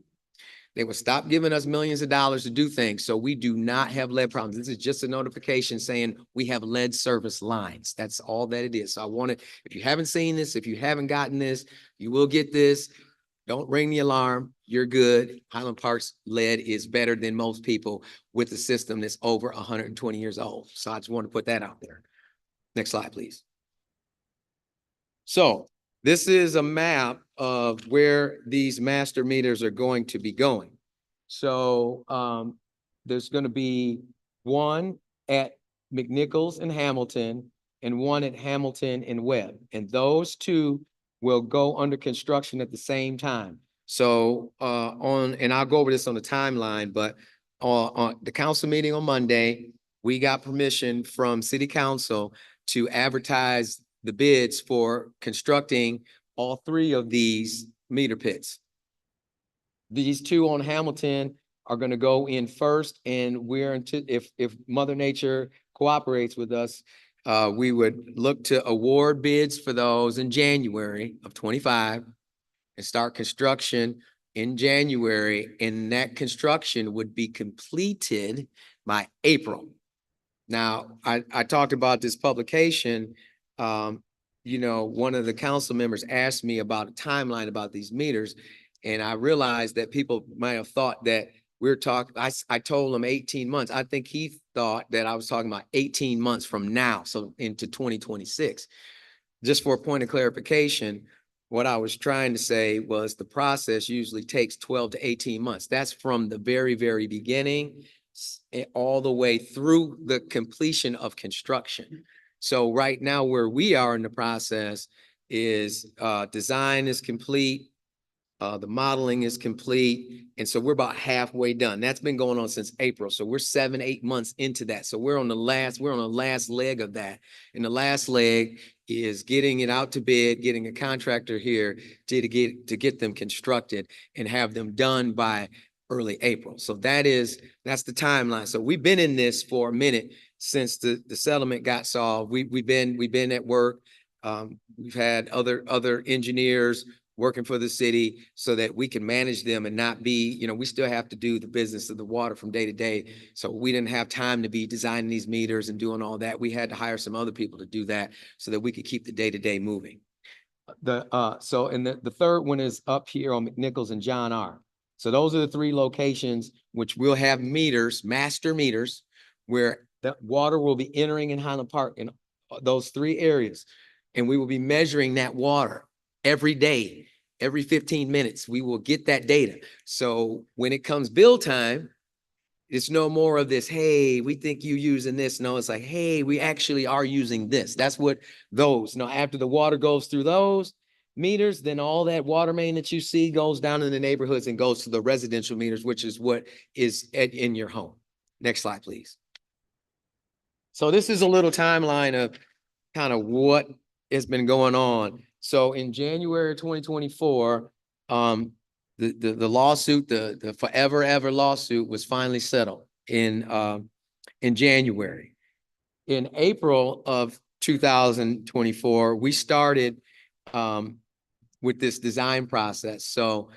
They would stop giving us millions of dollars to do things. So we do not have lead problems. This is just a notification saying we have lead service lines. That's all that it is. So I want to, if you haven't seen this, if you haven't gotten this, you will get this. Don't ring the alarm. You're good. Highland Park's lead is better than most people with a system that's over 120 years old. So I just want to put that out there. Next slide, please. So this is a map of where these master meters are going to be going. So there's going to be one at McNichols and Hamilton and one at Hamilton and Webb. And those two will go under construction at the same time. So and I'll go over this on the timeline, but on the council meeting on Monday, we got permission from City Council to advertise the bids for constructing all three of these meter pits. These two on Hamilton are going to go in first, and if Mother Nature cooperates with us, we would look to award bids for those in January of 25 and start construction in January, and that construction would be completed by April. Now, I talked about this publication. One of the council members asked me about a timeline about these meters, and I realized that people might have thought that we're talking, I told him 18 months. I think he thought that I was talking about 18 months from now, so into 2026. Just for a point of clarification, what I was trying to say was the process usually takes 12 to 18 months. That's from the very, very beginning all the way through the completion of construction. So right now where we are in the process is design is complete. The modeling is complete. And so we're about halfway done. That's been going on since April. So we're 7-8 months into that. So we're on the last leg of that. And the last leg is getting it out to bid, getting a contractor here to get them constructed and have them done by early April. So that's the timeline. So we've been in this for a minute since the settlement got solved. We've been at work. We've had other engineers working for the city so that we can manage them and not be, we still have to do the business of the water from day to day. So we didn't have time to be designing these meters and doing all that. We had to hire some other people to do that so that we could keep the day to day moving. The third one is up here on McNichols and John R. So those are the three locations which will have meters, master meters, where the water will be entering in Highland Park in those three areas. And we will be measuring that water every day, every 15 minutes. We will get that data. So when it comes bill time, it's no more of this, hey, we think you using this. No, it's like, hey, we actually are using this. That's what after the water goes through those meters, then all that water main that you see goes down in the neighborhoods and goes to the residential meters, which is what is in your home. Next slide, please. So this is a little timeline of kind of what has been going on. So in January 2024, the lawsuit, the forever ever lawsuit was finally settled in January. In April of 2024, we started with this design process. So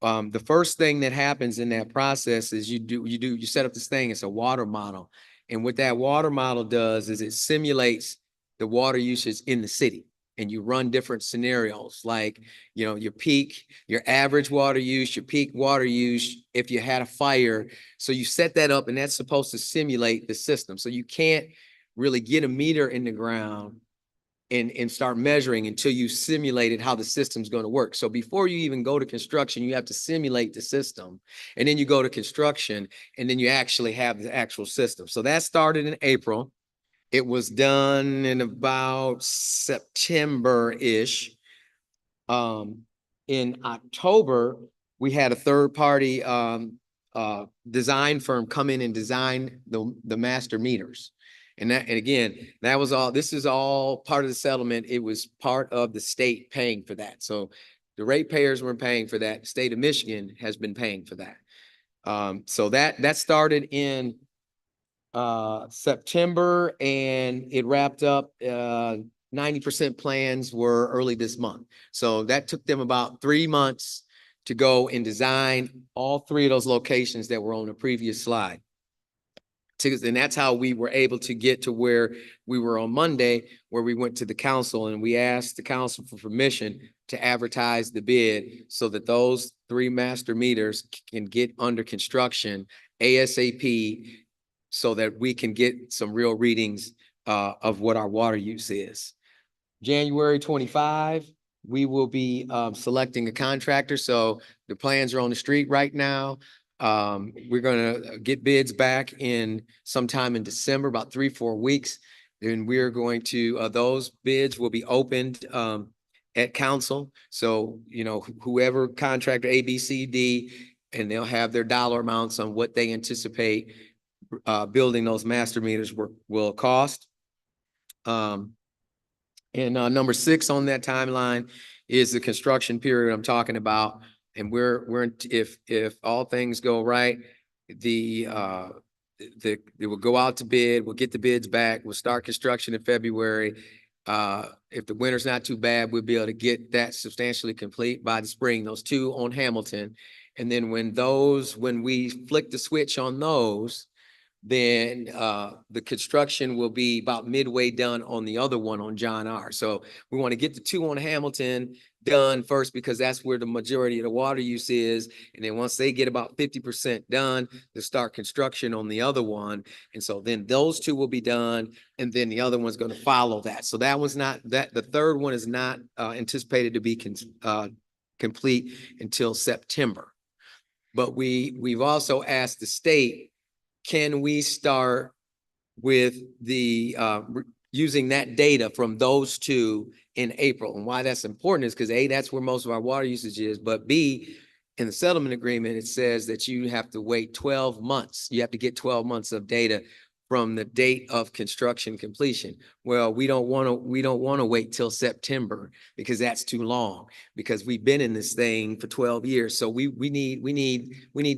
the first thing that happens in that process is you set up this thing. It's a water model. And what that water model does is it simulates the water usage in the city. And you run different scenarios like, your average water use, your peak water use, if you had a fire. So you set that up and that's supposed to simulate the system. So you can't really get a meter in the ground and start measuring until you simulated how the system's going to work. So before you even go to construction, you have to simulate the system. And then you go to construction and then you actually have the actual system. So that started in April. It was done in about September-ish. In October, we had a third-party design firm come in and design the master meters. And again, that was all, this is all part of the settlement. It was part of the state paying for that. So the ratepayers were paying for that. The state of Michigan has been paying for that. So that started in September, and it wrapped up 90% plans were early this month. So that took them about 3 months to go and design all 3 of those locations that were on the previous slide. And that's how we were able to get to where we were on Monday, where we went to the council and we asked the council for permission to advertise the bid so that those 3 master meters can get under construction ASAP, so that we can get some real readings of what our water use is. January 25, we will be selecting a contractor. So the plans are on the street right now. We're gonna get bids back in sometime in December, about 3-4 weeks. Then we're going to, those bids will be opened at council. So, you know, whoever contractor A, B, C, D, and they'll have their dollar amounts on what they anticipate building those master meters will cost. And number 6 on that timeline is the construction period I'm talking about. And if all things go right, it will go out to bid. We'll get the bids back. We'll start construction in February. If the winter's not too bad, we'll be able to get that substantially complete by the spring, those 2 on Hamilton. And then when we flick the switch on those, then the construction will be about midway done on the other one on John R. So we want to get the 2 on Hamilton done first, because that's where the majority of the water use is. And then once they get about 50% done, to start construction on the other one. And so then those 2 will be done, and then the other one's going to follow that. So that one's not, the third one is not anticipated to be complete until September. But we've also asked the state, can we start with the using that data from those 2 in April? And why that's important is because A, that's where most of our water usage is, but B, in the settlement agreement, it says that you have to wait 12 months. You have to get 12 months of data from the date of construction completion. Well, we don't want to wait till September, because that's too long, because we've been in this thing for 12 years. So we need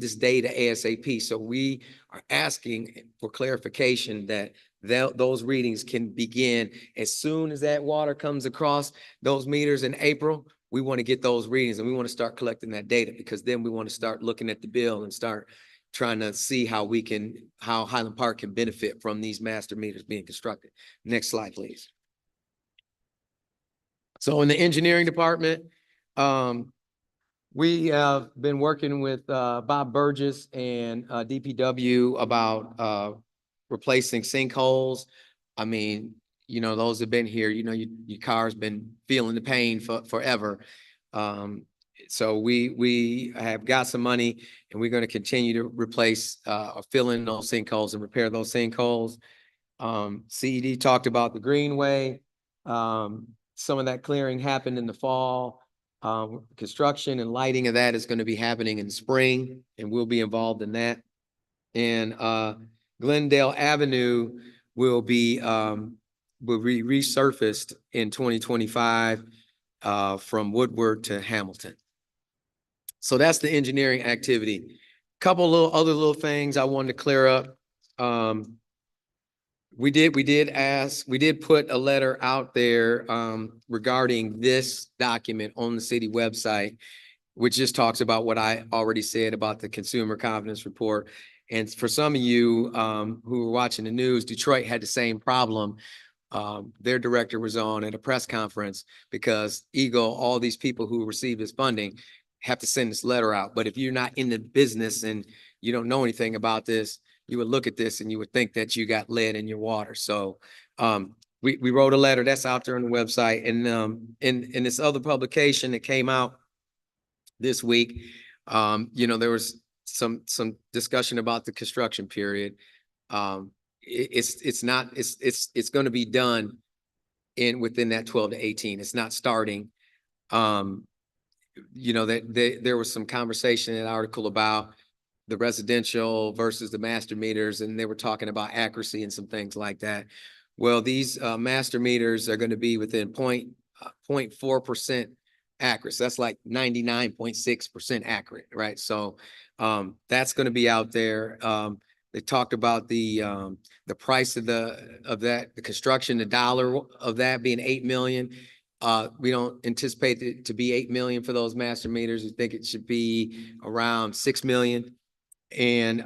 this data ASAP. So we are asking for clarification that those readings can begin as soon as that water comes across those meters in April. We want to get those readings, and we want to start collecting that data, because then we want to start looking at the bill and start trying to see how Highland Park can benefit from these master meters being constructed. Next slide, please. So in the engineering department, we have been working with Bob Burgess and DPW about replacing sinkholes. I mean, you know, those have been here, you know, your car's been feeling the pain forever. So we have got some money, and we're going to continue to replace or fill in those sinkholes and repair those sinkholes. CED talked about the Greenway. Some of that clearing happened in the fall. Construction and lighting of that is going to be happening in spring, and we'll be involved in that. And Glendale Avenue will be resurfaced in 2025 from Woodward to Hamilton. So that's the engineering activity. Couple other little things I wanted to clear up. We did put a letter out there regarding this document on the city website, which just talks about what I already said about the consumer confidence report. And for some of you who were watching the news, Detroit had the same problem. Their director was on at a press conference because Eagle, all these people who received this funding, have to send this letter out. But if you're not in the business and you don't know anything about this, you would look at this and you would think that you got lead in your water. So we wrote a letter that's out there on the website. And in this other publication that came out this week, you know, there was some discussion about the construction period. It's going to be done within that 12 to 18. It's not starting. You know, that there was some conversation in that article about the residential versus the master meters, and they were talking about accuracy and some things like that. Well, these master meters are going to be within 0.4% accurate. So that's like 99.6% accurate, right? So that's going to be out there. They talked about the price of the construction, the dollar of that being 8 million. We don't anticipate it to be 8 million for those master meters. We think it should be around 6 million. And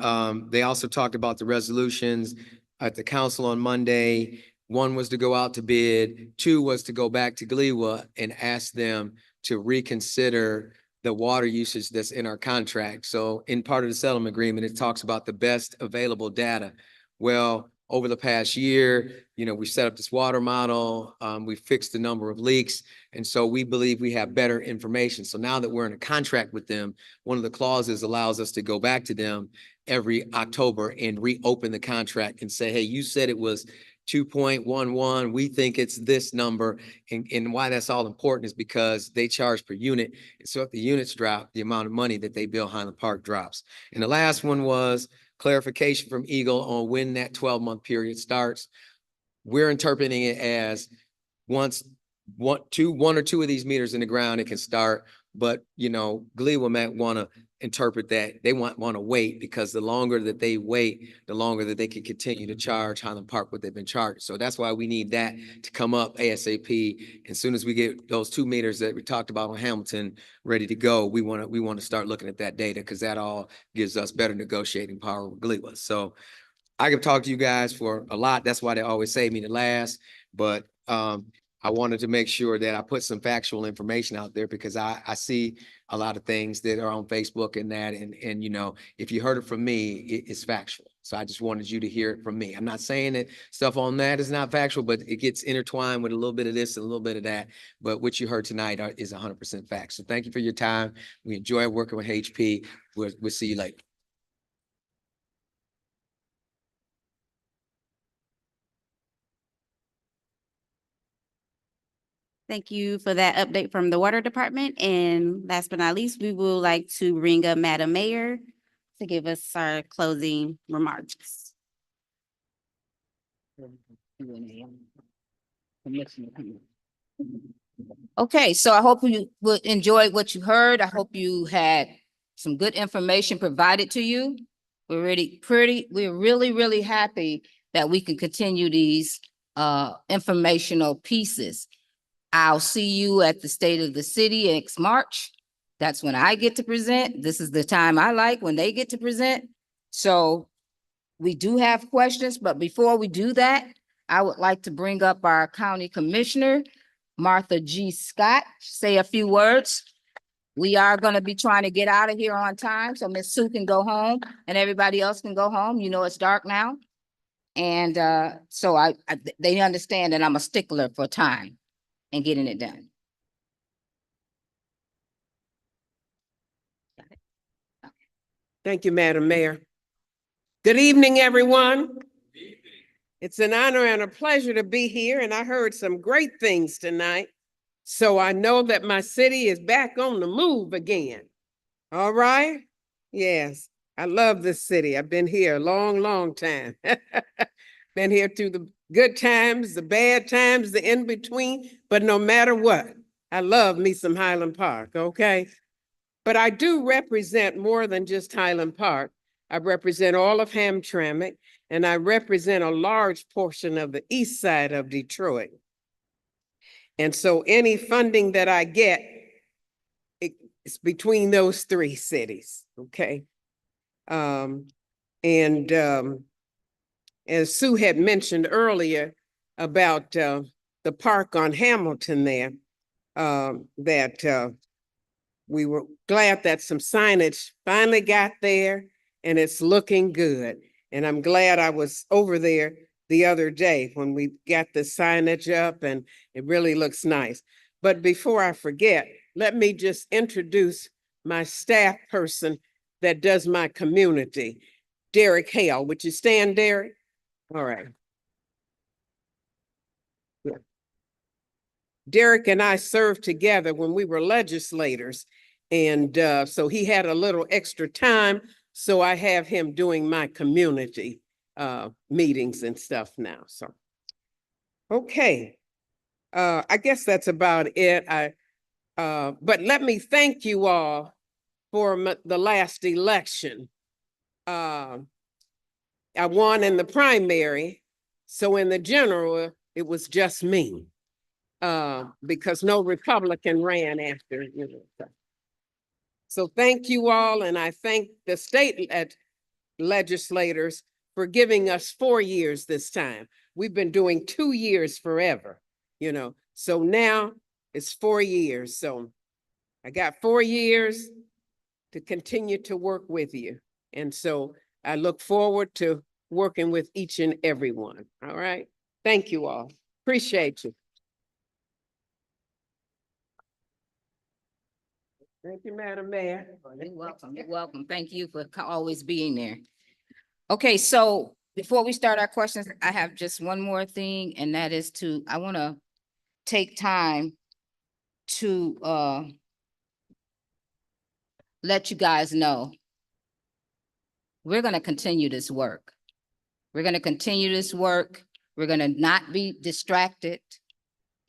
they also talked about the resolutions at the council on Monday. One was to go out to bid. Two was to go back to GLEWA and ask them to reconsider the water usage that's in our contract. So in part of the settlement agreement, it talks about the best available data. Well, over the past year, we set up this water model. We fixed the number of leaks. And so we believe we have better information. So now that we're in a contract with them, one of the clauses allows us to go back to them every October and reopen the contract and say, hey, you said it was 2.11. We think it's this number. And why that's all important is because they charge per unit. So if the units drop, the amount of money that they bill Highland Park drops. And the last one was clarification from Eagle on when that 12-month period starts. We're interpreting it as one or two of these meters in the ground, it can start. But, GLEWA might want to interpret that they want to wait, because the longer that they wait, the longer that they can continue to charge Highland Park what they've been charged. So that's why we need that to come up ASAP. As soon as we get those 2 meters that we talked about on Hamilton ready to go, we want to start looking at that data, because that all gives us better negotiating power with GLEWA. So I can talk to you guys for a lot. That's why they always save me to last. But I wanted to make sure that I put some factual information out there, because I see a lot of things that are on Facebook and that, and if you heard it from me, it's factual. So I just wanted you to hear it from me. I'm not saying that stuff on that is not factual, but it gets intertwined with a little bit of this and a little bit of that. But what you heard tonight is 100% fact. So thank you for your time. We enjoy working with HP. We'll see you later. Thank you for that update from the Water Department. And last but not least, we would like to bring up Madam Mayor to give us our closing remarks. Okay, so I hope you would enjoy what you heard. I hope you had some good information provided to you. We're really, really happy that we can continue these informational pieces. I'll see you at the State of the City next March. That's when I get to present. This is the time I like, when they get to present. So we do have questions, but before we do that, I would like to bring up our County Commissioner, Martha G. Scott, say a few words. We are going to be trying to get out of here on time, so Miss Sue can go home and everybody else can go home. It's dark now. And so they understand that I'm a stickler for time and getting it done. Thank you, Madam Mayor. Good evening, everyone. It's an honor and a pleasure to be here, and I heard some great things tonight. So I know that my city is back on the move again. All right? Yes, I love this city. I've been here a long, long time. Been here through the good times, the bad times, the in-between, but no matter what, I love me some Highland Park, okay? But I do represent more than just Highland Park. I represent all of Hamtramck, and I represent a large portion of the east side of Detroit. And so any funding that I get, it's between those 3 cities, okay? As Sue had mentioned earlier about the park on Hamilton there, that we were glad that some signage finally got there and it's looking good. And I'm glad I was over there the other day when we got the signage up, and it really looks nice. But before I forget, let me just introduce my staff person that does my community, Derek Hale. Would you stand, Derek? All right. Yeah. Derek and I served together when we were legislators. And so he had a little extra time. So I have him doing my community meetings and stuff now, so. Okay, I guess that's about it. But let me thank you all for the last election. I won in the primary, so in the general, it was just me. Because no Republican ran after, you know. So thank you all, and I thank the state legislators for giving us 4 years this time. We've been doing 2 years forever, you know, so now it's 4 years. So I got 4 years to continue to work with you. And so I look forward to working with each and every one. All right. Thank you all. Appreciate you. Thank you, Madam Mayor. You're welcome. You're welcome. Thank you for always being there. Okay, so before we start our questions, I have just one more thing, and that is I want to take time to let you guys know we're going to continue this work. We're going to continue this work. We're going to not be distracted.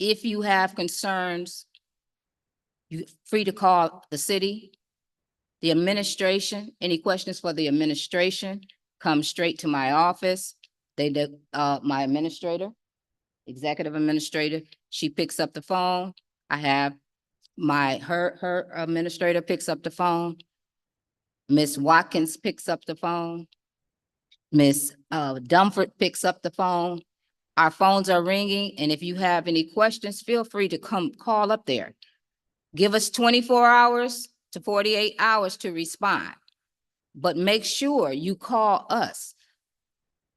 If you have concerns, you're free to call the city, the administration. Any questions for the administration, come straight to my office. My administrator, executive administrator, she picks up the phone. I have her administrator picks up the phone. Miss Watkins picks up the phone. Miss Dumford picks up the phone. Our phones are ringing, and if you have any questions, feel free to come call up there. Give us 24 hours to 48 hours to respond, but make sure you call us.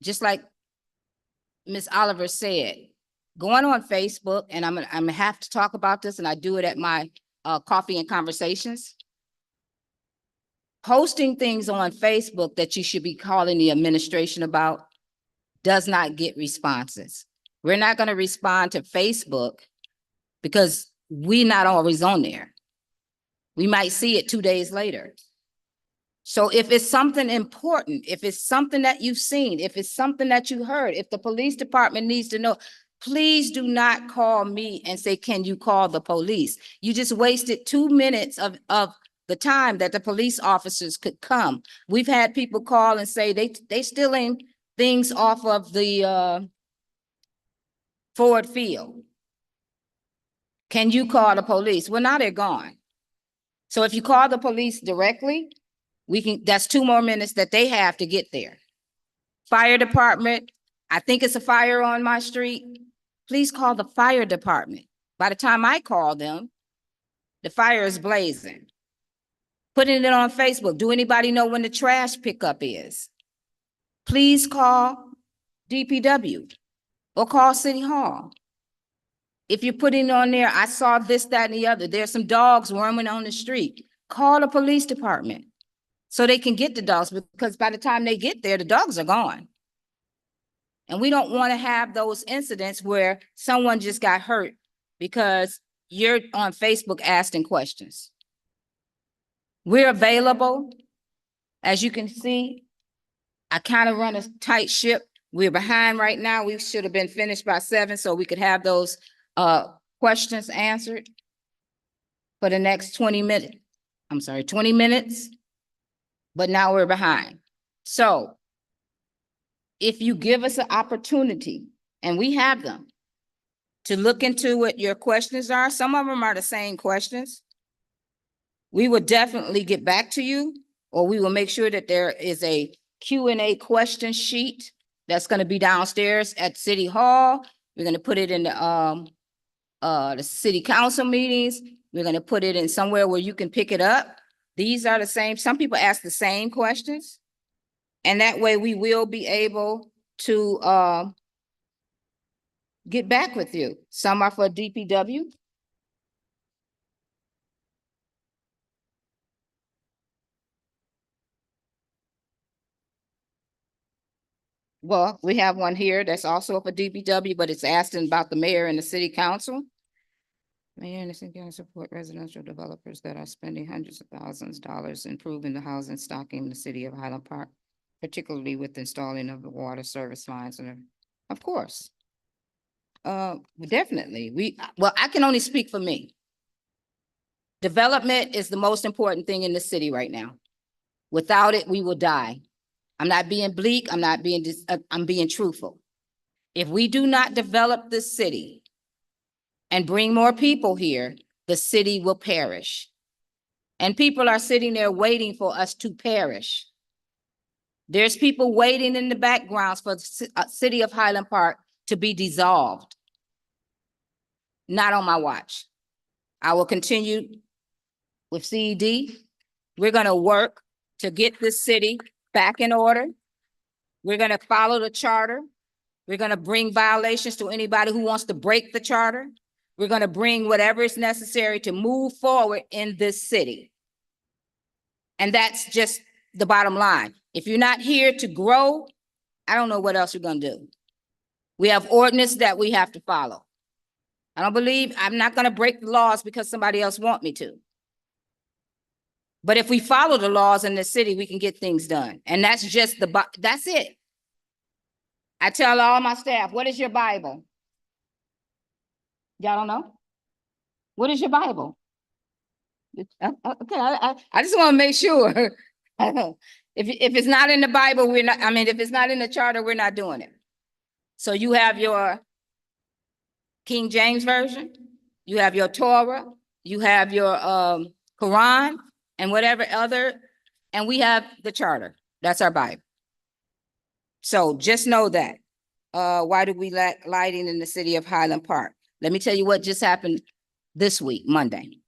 Just like Ms. Oliver said, going on Facebook, and I'm gonna have to talk about this, and I do it at my coffee and conversations. Posting things on Facebook that you should be calling the administration about does not get responses. We're not gonna respond to Facebook because we're not always on there. We might see it 2 days later. So if it's something important, if it's something that you've seen, if it's something that you heard, if the police department needs to know, please do not call me and say, can you call the police? You just wasted 2 minutes of the time that the police officers could come. We've had people call and say they stealing things off of the Ford Field. Can you call the police? Well, now they're gone. So if you call the police directly, that's 2 more minutes that they have to get there. Fire department, I think it's a fire on my street. Please call the fire department. By the time I call them, the fire is blazing. Putting it on Facebook. Do anybody know when the trash pickup is? Please call DPW or call City Hall. If you're putting it on there, I saw this, that, and the other. There's some dogs roaming on the street. Call the police department so they can get the dogs, because by the time they get there, the dogs are gone. And we don't want to have those incidents where someone just got hurt because you're on Facebook asking questions. We're available. As you can see, I kind of run a tight ship. We're behind right now. We should have been finished by 7 so we could have those questions answered for the next 20 minutes. I'm sorry, 20 minutes, but now we're behind. So if you give us an opportunity, and we have them, to look into what your questions are, some of them are the same questions, we will definitely get back to you, or we will make sure that there is a Q&A question sheet that's going to be downstairs at City Hall. We're going to put it in the city council meetings. We're going to put it in somewhere where you can pick it up. These are the same. Some people ask the same questions. And that way we will be able to get back with you. Some are for DPW. Well, we have one here that's also for DPW, but it's asking about the mayor and the city council. Mayor Anderson can support residential developers that are spending hundreds of thousands of dollars improving the housing stock in the city of Highland Park, particularly with installing of the water service lines and, of course. Definitely, well, I can only speak for me. Development is the most important thing in the city right now. Without it, we will die. I'm not being bleak, I'm being truthful. If we do not develop this city and bring more people here, the city will perish. And people are sitting there waiting for us to perish. There's people waiting in the backgrounds for the city of Highland Park to be dissolved. Not on my watch. I will continue with CED. We're gonna work to get this city back in order. We're gonna follow the charter. We're gonna bring violations to anybody who wants to break the charter. We're gonna bring whatever is necessary to move forward in this city. And that's just the bottom line. If you're not here to grow, I don't know what else you're gonna do. We have ordinance that we have to follow. I'm not gonna break the laws because somebody else want me to. But if we follow the laws in the city, we can get things done. And that's just that's it. I tell all my staff, what is your Bible? Y'all don't know? What is your Bible? Okay, I just want to make sure. If it's not in the Bible, if it's not in the charter, we're not doing it. So you have your King James Version, you have your Torah, you have your Quran, and whatever other, and we have the charter. That's our Bible. So just know that. Why do we lack lighting in the city of Highland Park? Let me tell you what just happened this week, Monday.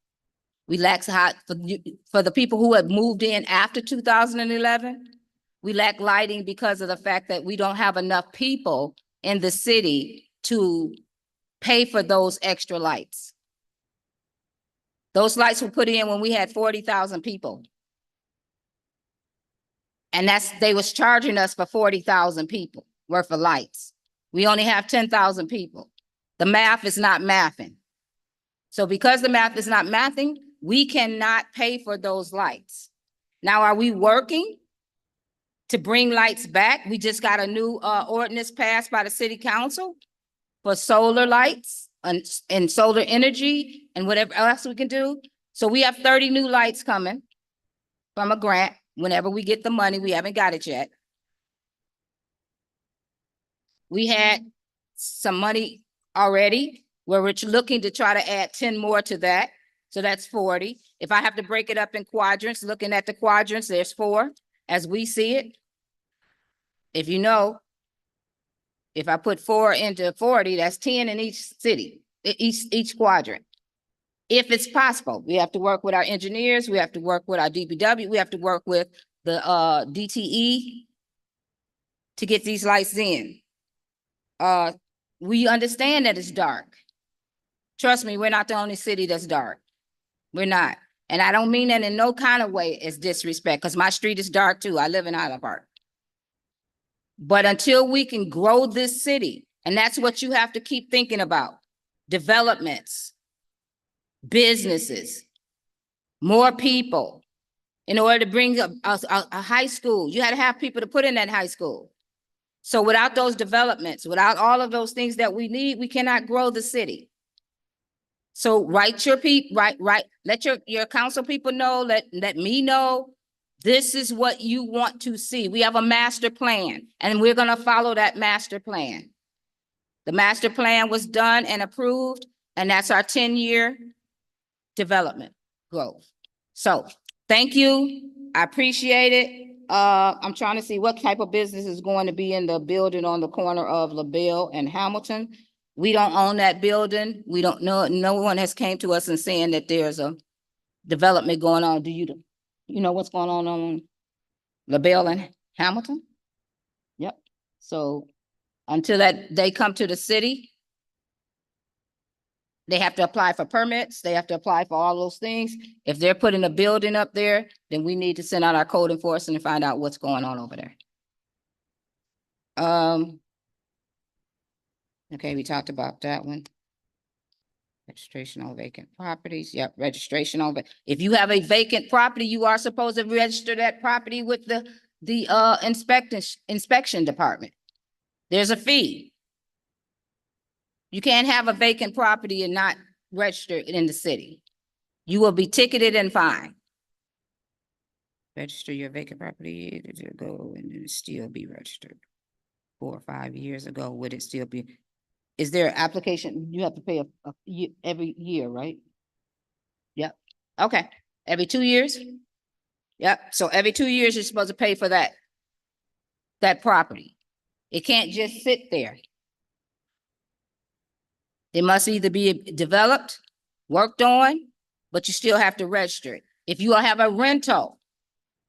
We lack for the people who have moved in after 2011, we lack lighting because of the fact that we don't have enough people in the city to pay for those extra lights. Those lights were put in when we had 40,000 people. And they was charging us for 40,000 people worth of lights. We only have 10,000 people. The math is not mathing. So because the math is not mathing, we cannot pay for those lights. Now, are we working to bring lights back? We just got a new ordinance passed by the city council for solar lights and solar energy and whatever else we can do. So we have 30 new lights coming from a grant whenever we get the money. We haven't got it yet. We had some money already where we're looking to try to add 10 more to that. So that's 40. If I have to break it up in quadrants, looking at the quadrants, there's 4 as we see it. If you know, if I put 4 into 40, that's 10 in each city, each quadrant. If it's possible, we have to work with our engineers, we have to work with our DPW, we have to work with the DTE to get these lights in. We understand that it's dark. Trust me, we're not the only city that's dark. We're not. And I don't mean that in no kind of way as disrespect, because my street is dark too. I live in Highland Park. But until we can grow this city, and that's what you have to keep thinking about, developments, businesses, more people. In order to bring a high school, you had to have people to put in that high school. So without those developments, without all of those things that we need, we cannot grow the city. So let your council people know, let me know, this is what you want to see. We have a master plan and we're gonna follow that master plan. The master plan was done and approved, and that's our 10-year development growth. So thank you. I appreciate it. I'm trying to see what type of business is going to be in the building on the corner of LaBelle and Hamilton. We don't own that building. We don't know. No one has came to us and saying that there's a development going on. Do you know what's going on LaBelle and Hamilton? Yep. So until they come to the city, they have to apply for permits. They have to apply for all those things. If they're putting a building up there, then we need to send out our code enforcement and find out what's going on over there. Okay, we talked about that one. Registration on vacant properties, yep, registration on, if you have a vacant property, you are supposed to register that property with the inspection department. There's a fee. You can't have a vacant property and not register it in the city. You will be ticketed and fined. Register your vacant property to go and then still be registered. 4 or 5 years ago, would it still be? Is there an application? You have to pay every year, right? Yep. Okay. Every 2 years? Yep. So every 2 years, you're supposed to pay for that property. It can't just sit there. It must either be developed, worked on, but you still have to register it. If you have a rental,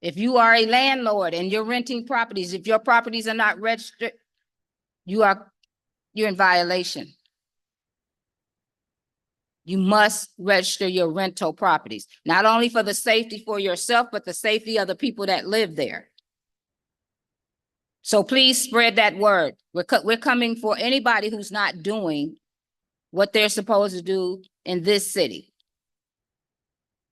if you are a landlord and you're renting properties, if your properties are not registered, you're in violation. You must register your rental properties, not only for the safety for yourself, but the safety of the people that live there. So please spread that word. We're coming for anybody who's not doing what they're supposed to do in this city.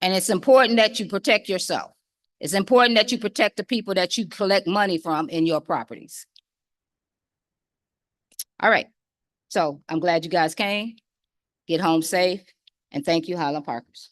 And it's important that you protect yourself. It's important that you protect the people that you collect money from in your properties. All right. So I'm glad you guys came. Get home safe. And thank you, Highland Parkers.